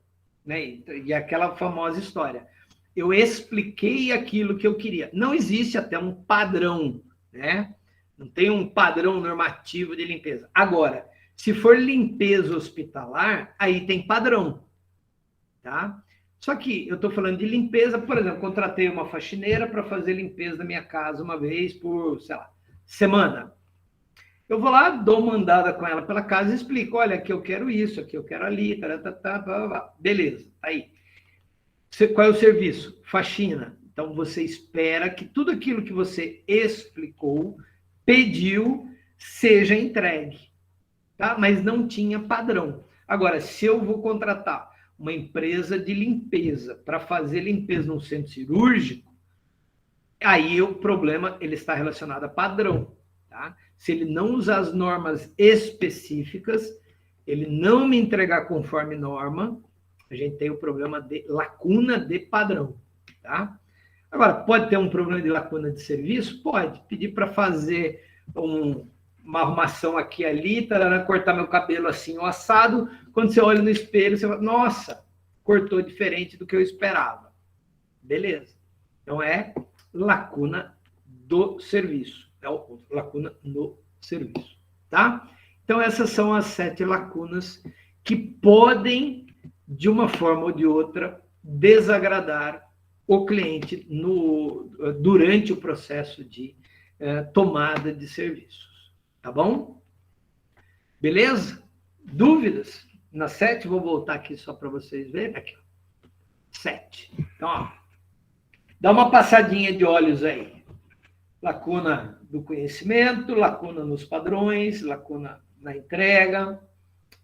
né? E aquela famosa história, eu expliquei aquilo que eu queria. Não existe até um padrão, né? Não tem um padrão normativo de limpeza. Agora, se for limpeza hospitalar, aí tem padrão, tá? Só que eu estou falando de limpeza, por exemplo, contratei uma faxineira para fazer limpeza da minha casa uma vez por, sei lá, semana. Eu vou lá, dou uma andada com ela pela casa e explico, olha, aqui eu quero isso, aqui eu quero ali, beleza, tá aí. Qual é o serviço? Faxina. Então, você espera que tudo aquilo que você explicou, pediu, seja entregue, tá? Mas não tinha padrão. Agora, se eu vou contratar uma empresa de limpeza para fazer limpeza num centro cirúrgico, aí o problema ele está relacionado a padrão, tá? Se ele não usar as normas específicas, ele não me entregar conforme norma, a gente tem o problema de lacuna de padrão, tá? Agora, pode ter um problema de lacuna de serviço? Pode. Pedir para fazer uma arrumação aqui e ali, tarará, cortar meu cabelo assim, o assado, quando você olha no espelho, você fala, nossa, cortou diferente do que eu esperava. Beleza. Então, é lacuna do serviço. É lacuna no serviço, tá? Então, essas são as 7 lacunas que podem, de uma forma ou de outra, desagradar o cliente durante o processo de tomada de serviços. Tá bom? Beleza? Dúvidas? Na 7, vou voltar aqui só para vocês verem. Aqui, ó. 7. Então, ó, dá uma passadinha de olhos aí. Lacuna do conhecimento, lacuna nos padrões, lacuna na entrega,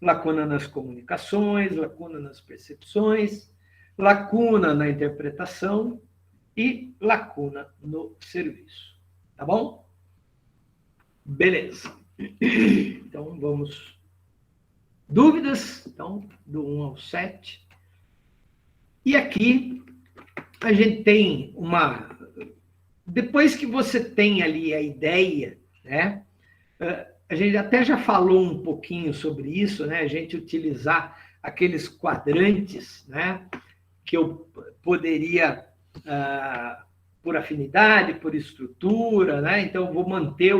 lacuna nas comunicações, lacuna nas percepções, lacuna na interpretação e lacuna no serviço. Tá bom? Beleza. Então, vamos... Dúvidas? Então, do 1 ao 7. E aqui, a gente tem uma... Depois que você tem ali a ideia, né? A gente até já falou um pouquinho sobre isso, né? A gente utilizar aqueles quadrantes, né? Que eu poderia, por afinidade, por estrutura, né? Então, eu vou manter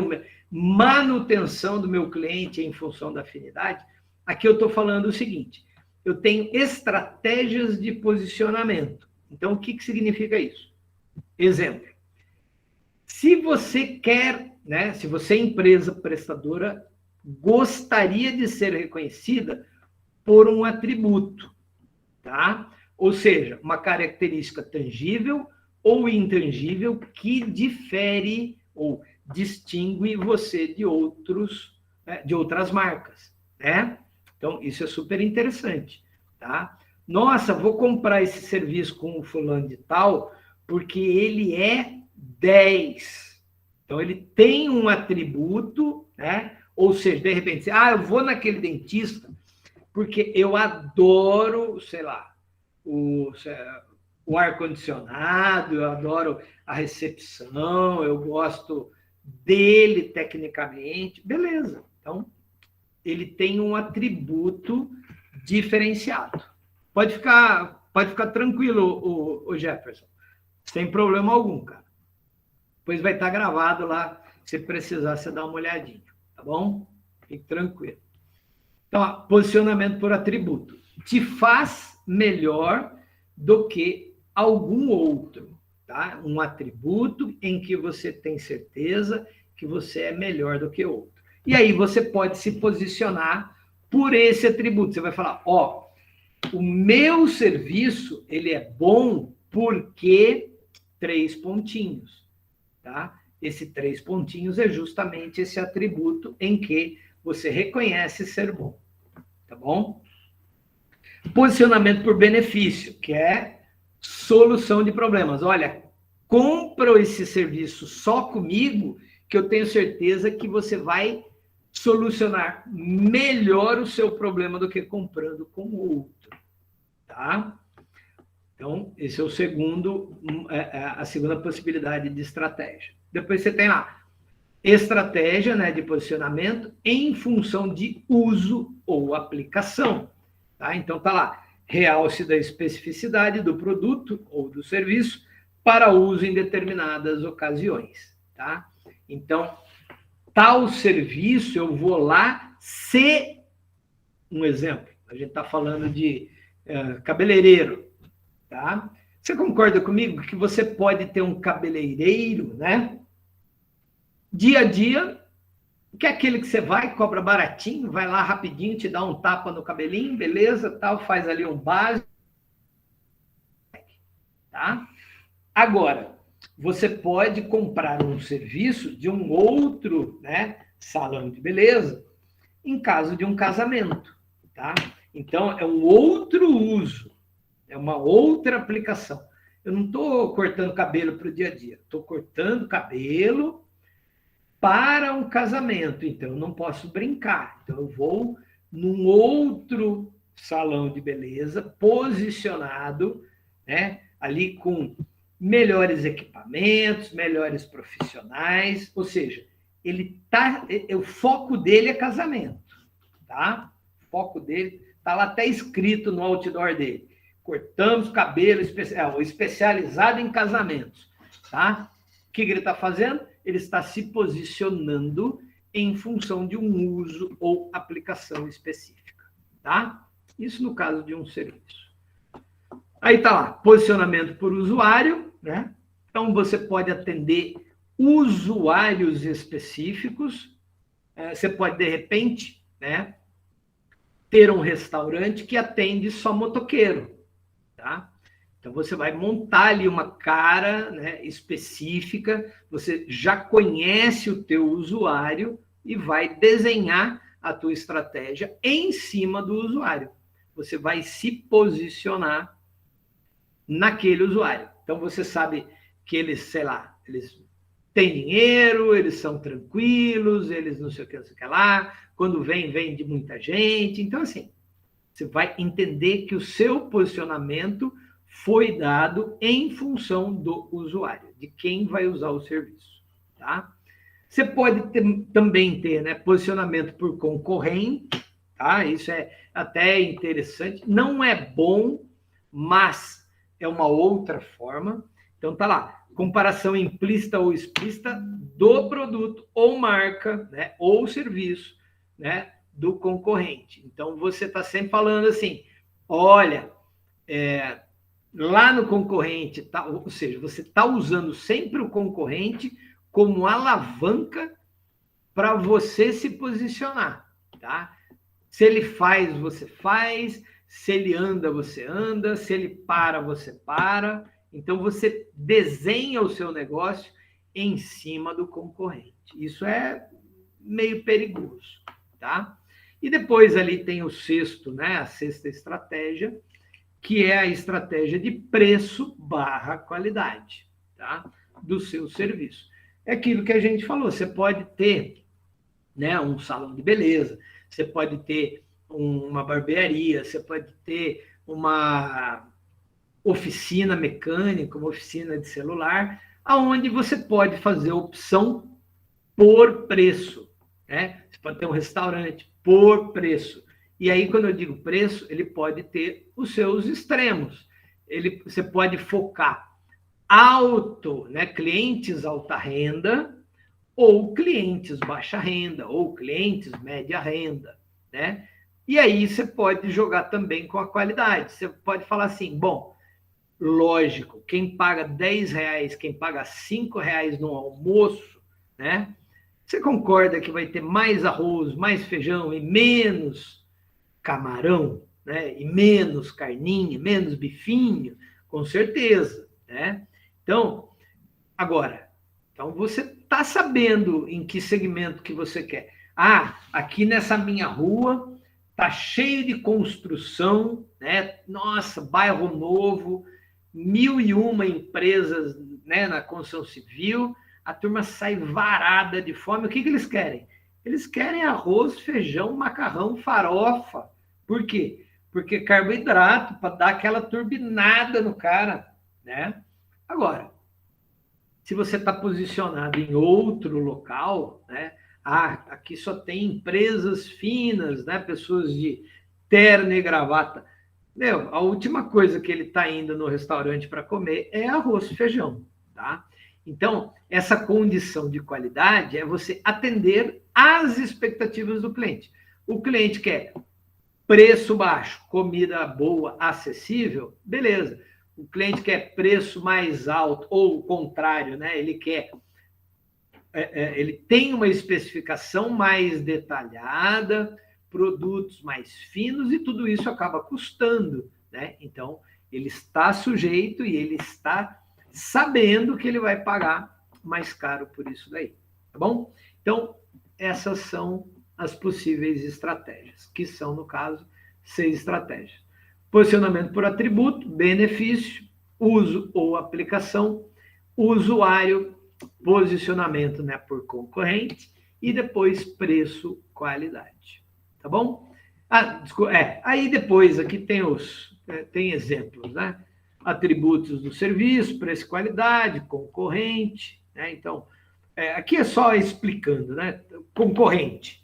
manutenção do meu cliente em função da afinidade. Aqui eu estou falando o seguinte, eu tenho estratégias de posicionamento. Então, o que significa isso? Exemplo. Se você quer, né, se você é empresa prestadora, gostaria de ser reconhecida por um atributo, tá? Ou seja, uma característica tangível ou intangível que difere ou distingue você de outras marcas, né? Então, isso é super interessante, tá? Nossa, vou comprar esse serviço com o fulano de tal, porque ele é 10. Então, ele tem um atributo, né? Ou seja, de repente, eu vou naquele dentista porque eu adoro, sei lá, o ar-condicionado, eu adoro a recepção, eu gosto dele tecnicamente. Beleza. Então, ele tem um atributo diferenciado. Pode ficar tranquilo, o Jefferson. Sem problema algum, cara. Depois vai estar gravado lá. Se precisar, você dá uma olhadinha. Tá bom? Fique tranquilo. Então, posicionamento por atributo. Te faz melhor do que algum outro. Tá? Um atributo em que você tem certeza que você é melhor do que outro. E aí você pode se posicionar por esse atributo. Você vai falar, o meu serviço, ele é bom porque 3 pontinhos, tá? Esse 3 pontinhos é justamente esse atributo em que você reconhece ser bom, tá bom? Posicionamento por benefício, que é solução de problemas. Olha, compra esse serviço só comigo, que eu tenho certeza que você vai solucionar melhor o seu problema do que comprando com o outro, tá? Então, esse é o a segunda possibilidade de estratégia. Depois você tem lá, estratégia, né, de posicionamento em função de uso ou aplicação, tá? Então, tá lá, realce da especificidade do produto ou do serviço para uso em determinadas ocasiões, tá? Então, tal serviço, eu vou lá se... Um exemplo, a gente está falando de cabeleireiro, tá? Você concorda comigo que você pode ter um cabeleireiro, né? Dia a dia, que é aquele que você vai, cobra baratinho, vai lá rapidinho, te dá um tapa no cabelinho, beleza, tal, faz ali um básico, tá? Agora, você pode comprar um serviço de um outro, né, salão de beleza, em caso de um casamento, tá? Então, é um outro uso, é uma outra aplicação. Eu não estou cortando cabelo para o dia a dia, estou cortando cabelo para um casamento, então eu não posso brincar. Então, eu vou num outro salão de beleza, posicionado, né, ali com melhores equipamentos, melhores profissionais, ou seja, o foco dele é casamento, tá? O foco dele está lá até escrito no outdoor dele. Cortamos cabelo especializado em casamentos, tá? O que ele está fazendo? Ele está se posicionando em função de um uso ou aplicação específica, tá? Isso no caso de um serviço. Aí está lá, posicionamento por usuário, né? Então, você pode atender usuários específicos. Você pode, de repente, né, ter um restaurante que atende só motoqueiro, tá? Então, você vai montar ali uma cara, né, específica, você já conhece o teu usuário e vai desenhar a tua estratégia em cima do usuário. Você vai se posicionar naquele usuário. Então, você sabe que eles, sei lá, eles têm dinheiro, eles são tranquilos, eles não sei o que lá, quando vem de muita gente. Então, assim, você vai entender que o seu posicionamento foi dado em função do usuário, de quem vai usar o serviço, tá? Você pode também ter, né, posicionamento por concorrente, tá? Isso é até interessante. Não é bom, mas é uma outra forma. Então, tá lá, comparação implícita ou explícita do produto ou marca, né, ou serviço, né, do concorrente. Então, você está sempre falando assim, olha, lá no concorrente, tá, ou seja, você está usando sempre o concorrente como alavanca para você se posicionar, tá? Se ele faz, você faz. Se ele anda, você anda. Se ele para, você para. Então, você desenha o seu negócio em cima do concorrente. Isso é meio perigoso, tá? E depois ali tem o sexto, né? A sexta estratégia, que é a estratégia de preço barra qualidade, tá? Do seu serviço. É aquilo que a gente falou, você pode ter, né, um salão de beleza, você pode ter uma barbearia, você pode ter uma oficina mecânica, uma oficina de celular, aonde você pode fazer opção por preço, né? Você pode ter um restaurante por preço. E aí, quando eu digo preço, ele pode ter os seus extremos. Você pode focar alto, né? Clientes alta renda, ou clientes baixa renda, ou clientes média renda, né? E aí você pode jogar também com a qualidade. Você pode falar assim, bom, lógico, quem paga R$10, quem paga R$5 no almoço, né? Você concorda que vai ter mais arroz, mais feijão e menos camarão, né? E menos carninha, menos bifinho? Com certeza, né? Então, agora, então você está sabendo em que segmento que você quer. Ah, aqui nessa minha rua tá cheio de construção, né? Nossa, bairro novo, 1001 empresas, né, na construção civil, a turma sai varada de fome. O que eles querem? Eles querem arroz, feijão, macarrão, farofa. Por quê? Porque carboidrato, para dar aquela turbinada no cara, né? Agora, se você está posicionado em outro local, né? Ah, aqui só tem empresas finas, né? Pessoas de terno e gravata. Meu, a última coisa que ele está indo no restaurante para comer é arroz e feijão, tá? Então, essa condição de qualidade é você atender às expectativas do cliente. O cliente quer preço baixo, comida boa, acessível, beleza. O cliente quer preço mais alto, ou o contrário, né? Ele quer... ele tem uma especificação mais detalhada, produtos mais finos, e tudo isso acaba custando, né? Então, ele está sujeito e ele está sabendo que ele vai pagar mais caro por isso daí, tá bom? Então, essas são as possíveis estratégias, que são, no caso, 6 estratégias. Posicionamento por atributo, benefício, uso ou aplicação, usuário, posicionamento, né, por concorrente, e depois preço, qualidade. Tá bom? Aí depois aqui tem exemplos, né? Atributos do serviço, preço e qualidade, concorrente, né? Então, aqui é só explicando, né? Concorrente.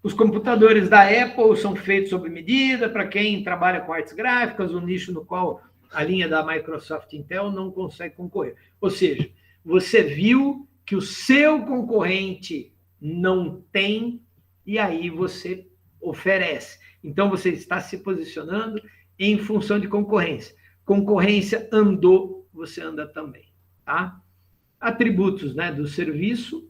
Os computadores da Apple são feitos sob medida para quem trabalha com artes gráficas, um nicho no qual a linha da Microsoft Intel não consegue concorrer. Ou seja, você viu que o seu concorrente não tem, e aí você oferece. Então, você está se posicionando em função de concorrência. Concorrência andou, você anda também, tá? Atributos, né, do serviço.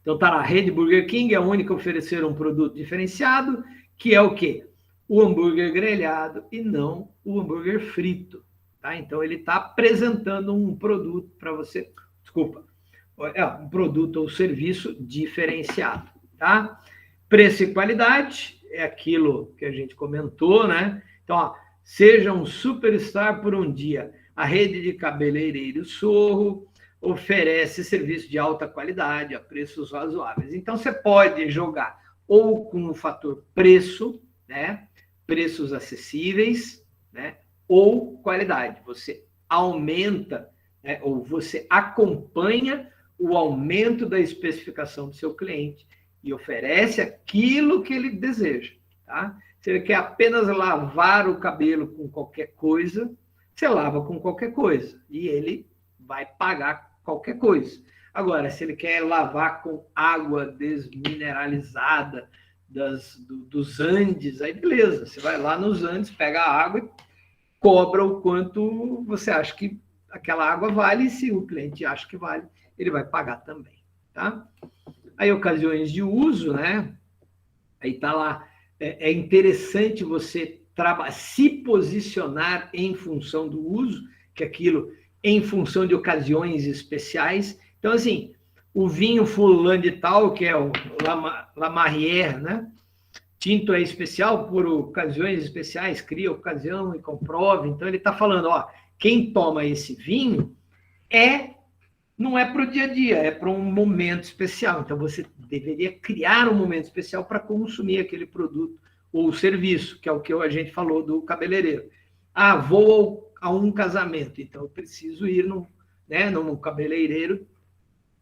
Então, tá lá, a rede Burger King é a única a oferecer um produto diferenciado, que é o quê? O hambúrguer grelhado e não o hambúrguer frito, tá? Então, ele está apresentando um produto para você, um produto ou serviço diferenciado, tá? Preço e qualidade é aquilo que a gente comentou, né? Então, ó, seja um superstar por um dia. A rede de cabeleireiro Sorro oferece serviço de alta qualidade a preços razoáveis. Então, você pode jogar ou com o fator preço, né? Preços acessíveis, né? Ou qualidade. Você aumenta, né? Ou você acompanha o aumento da especificação do seu cliente e oferece aquilo que ele deseja, tá? Se ele quer apenas lavar o cabelo com qualquer coisa, você lava com qualquer coisa e ele vai pagar qualquer coisa. Agora, se ele quer lavar com água desmineralizada dos Andes, aí beleza, você vai lá nos Andes, pega a água e cobra o quanto você acha que aquela água vale, e se o cliente acha que vale, ele vai pagar também, tá? Aí, ocasiões de uso, né? Aí tá lá, é interessante você se posicionar em função do uso, que aquilo em função de ocasiões especiais. Então, assim, o vinho fulano de tal, que é o La Marrière, né? tinto é especial por ocasiões especiais, cria ocasião e comprove. Então, ele está falando, ó, quem toma esse vinho não é para o dia a dia, é para um momento especial. Então, você deveria criar um momento especial para consumir aquele produto ou serviço, que é o que a gente falou do cabeleireiro. Ah, vou a um casamento, então eu preciso ir num cabeleireiro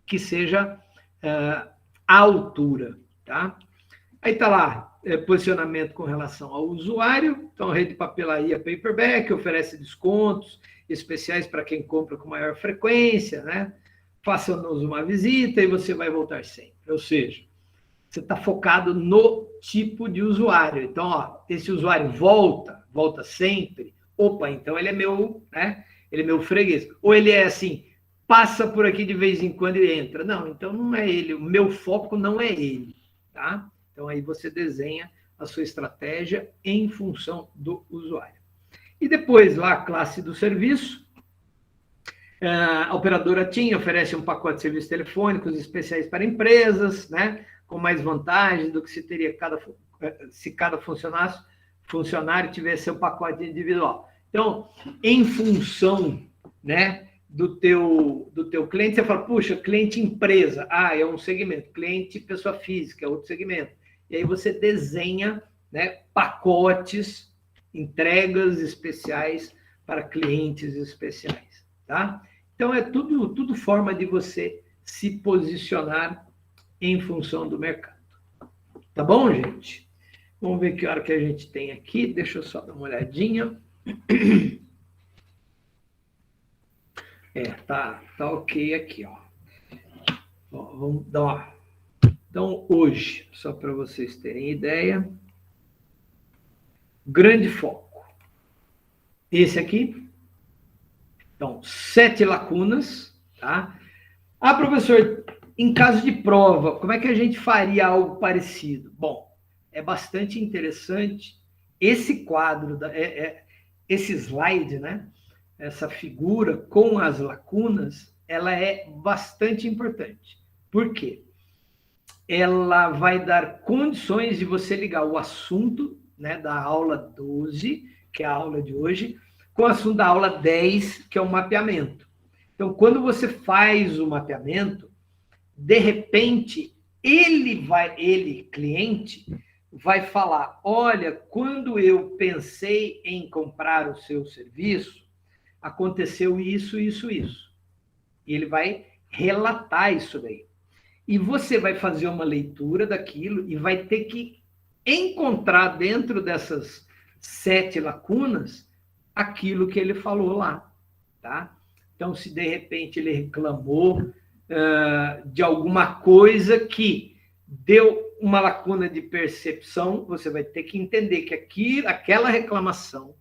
que seja à altura, tá? Aí está lá, posicionamento com relação ao usuário. Então, a rede de papelaria Paperback oferece descontos especiais para quem compra com maior frequência, né? Faça-nos uma visita e você vai voltar sempre. Ou seja, você está focado no tipo de usuário. Então, ó, esse usuário volta sempre. Opa, então ele é meu, né? Ele é meu freguês. Ou ele é assim, passa por aqui de vez em quando e entra. Não, então não é ele. O meu foco não é ele, tá? Então, aí você desenha a sua estratégia em função do usuário. E depois, lá, a classe do serviço. A operadora TIM oferece um pacote de serviços telefônicos especiais para empresas, né? Com mais vantagens do que se teria se cada funcionário tivesse seu pacote individual. Então, em função, né, do teu cliente, você fala, puxa, cliente empresa, é um segmento, cliente pessoa física, é outro segmento. E aí você desenha, né, pacotes, entregas especiais para clientes especiais, tá? Então, é tudo forma de você se posicionar em função do mercado. Tá bom, gente? Vamos ver que hora que a gente tem aqui. Deixa eu só dar uma olhadinha. Tá ok aqui, ó. Vamos dar uma... Então, hoje, só para vocês terem ideia, grande foco. Esse aqui. Então, 7 lacunas, tá? Professor, em caso de prova, como é que a gente faria algo parecido? Bom, é bastante interessante esse quadro, esse slide, né? Essa figura com as lacunas, ela é bastante importante. Por quê? Ela vai dar condições de você ligar o assunto, né, da aula 12, que é a aula de hoje, com o assunto da aula 10, que é o mapeamento. Então, quando você faz o mapeamento, de repente, ele, cliente, vai falar, olha, quando eu pensei em comprar o seu serviço, aconteceu isso, isso, isso. E ele vai relatar isso daí. E você vai fazer uma leitura daquilo e vai ter que encontrar dentro dessas 7 lacunas aquilo que ele falou lá, tá? Então, se de repente ele reclamou de alguma coisa que deu uma lacuna de percepção, você vai ter que entender que aquela reclamação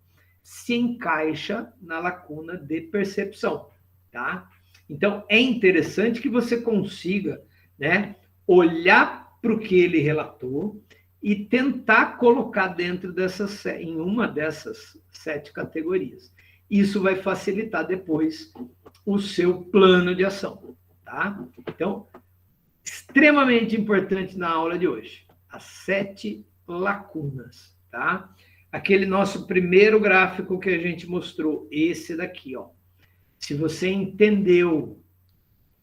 se encaixa na lacuna de percepção, tá? Então, é interessante que você consiga, né, olhar para o que ele relatou e tentar colocar em uma dessas 7 categorias. Isso vai facilitar depois o seu plano de ação, tá? Então, extremamente importante na aula de hoje, as 7 lacunas, tá? Aquele nosso primeiro gráfico que a gente mostrou, esse daqui, ó. Se você entendeu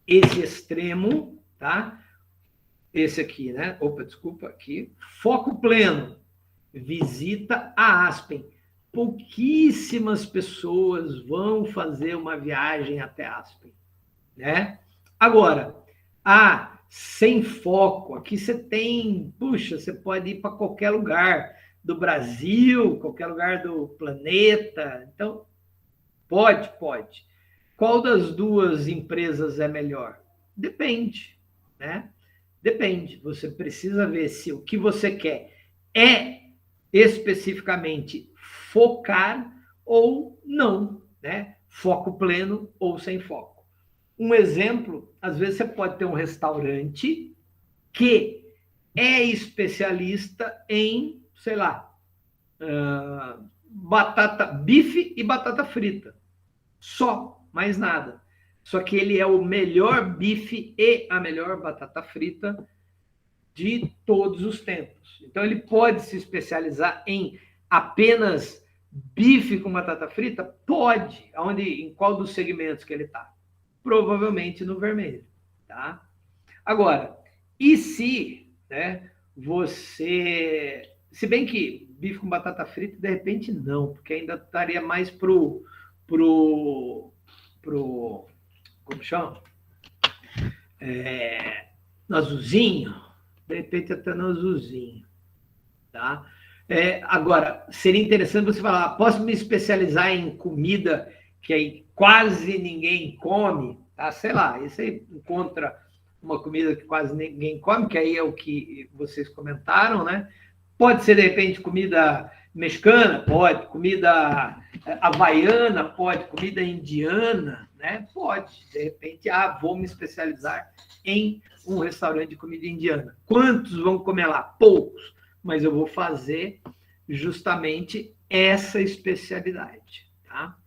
esse extremo, tá? Esse aqui, né? Opa, desculpa, aqui. Foco pleno. Visita a Aspen. Pouquíssimas pessoas vão fazer uma viagem até Aspen, né? Agora, sem foco, aqui você tem, puxa, você pode ir para qualquer lugar do Brasil, qualquer lugar do planeta. Então, pode. Qual das duas empresas é melhor? Depende, né? Depende. Você precisa ver se o que você quer é especificamente focar ou não, né? Foco pleno ou sem foco. Um exemplo, às vezes você pode ter um restaurante que é especialista em, sei lá, bife e batata frita. Só, mais nada. Só que ele é o melhor bife e a melhor batata frita de todos os tempos. Então, ele pode se especializar em apenas bife com batata frita? Pode. Em qual dos segmentos que ele está? Provavelmente no vermelho. Tá? Agora, e se, né, você... Se bem que bife com batata frita, de repente, não, porque ainda estaria mais pro como chama? No azulzinho, de repente até no azulzinho, tá? Agora, seria interessante você falar, posso me especializar em comida que aí quase ninguém come, tá? Sei lá, aí você encontra uma comida que quase ninguém come, que aí é o que vocês comentaram, né? Pode ser, de repente, comida mexicana, pode, comida havaiana, pode, comida indiana, né? Pode, de repente, vou me especializar em um restaurante de comida indiana. Quantos vão comer lá? Poucos, mas eu vou fazer justamente essa especialidade, tá?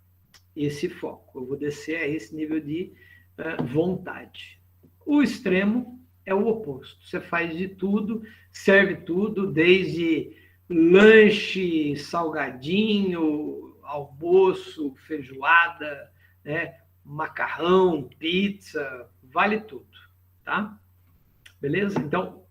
Esse foco, eu vou descer a esse nível de vontade. O extremo é o oposto, você faz de tudo, serve tudo, desde lanche, salgadinho, almoço, feijoada, né? Macarrão, pizza, vale tudo, tá? Beleza? Então,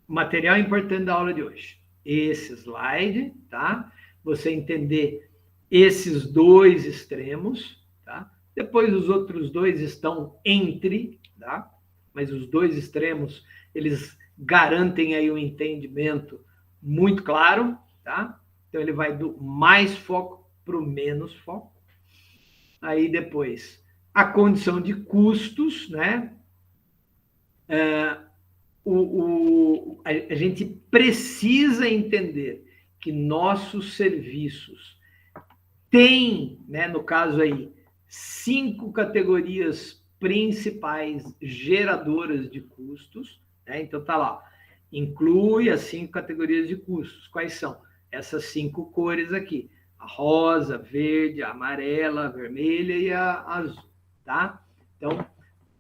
material importante da aula de hoje. Esse slide, tá? Você entender esses dois extremos, tá? Depois os outros dois estão entre, tá? Mas os dois extremos, eles garantem aí um entendimento muito claro, tá? Então, ele vai do mais foco para o menos foco. Aí, depois, a condição de custos, né? A gente precisa entender que nossos serviços têm, né, no caso aí, 5 categorias principais geradoras de custos, né? Então, tá lá, inclui as 5 categorias de custos. Quais são? Essas 5 cores aqui, a rosa, a verde, a amarela, a vermelha e a azul, tá? Então,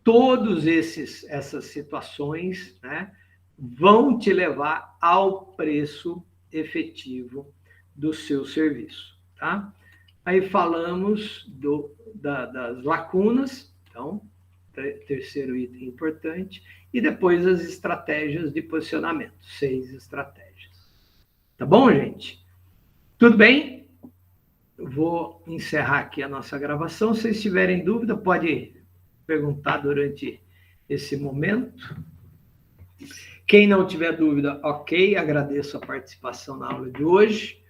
todas essas situações, né, vão te levar ao preço efetivo do seu serviço, tá? Aí falamos das lacunas, então, terceiro item importante, e depois as estratégias de posicionamento, 6 estratégias. Tá bom, gente? Tudo bem? Eu vou encerrar aqui a nossa gravação. Se vocês tiverem dúvida, pode perguntar durante esse momento. Quem não tiver dúvida, ok, agradeço a participação na aula de hoje.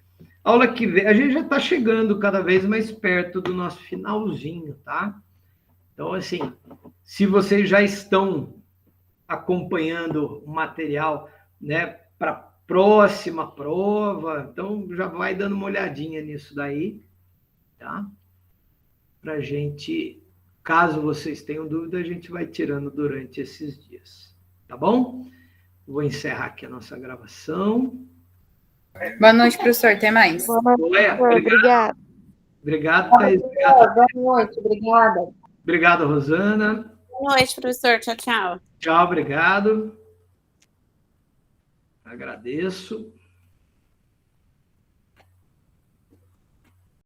Aula que vem, a gente já está chegando cada vez mais perto do nosso finalzinho, tá? Então, assim, se vocês já estão acompanhando o material, né, para a próxima prova, então já vai dando uma olhadinha nisso daí, tá? Para a gente, caso vocês tenham dúvida, a gente vai tirando durante esses dias, tá bom? Vou encerrar aqui a nossa gravação. Boa noite, professor. Até mais. Obrigada. Obrigado, Thaís. Obrigado. Boa noite, obrigada. Obrigado, Rosana. Boa noite, professor. Tchau, tchau. Tchau, obrigado. Agradeço.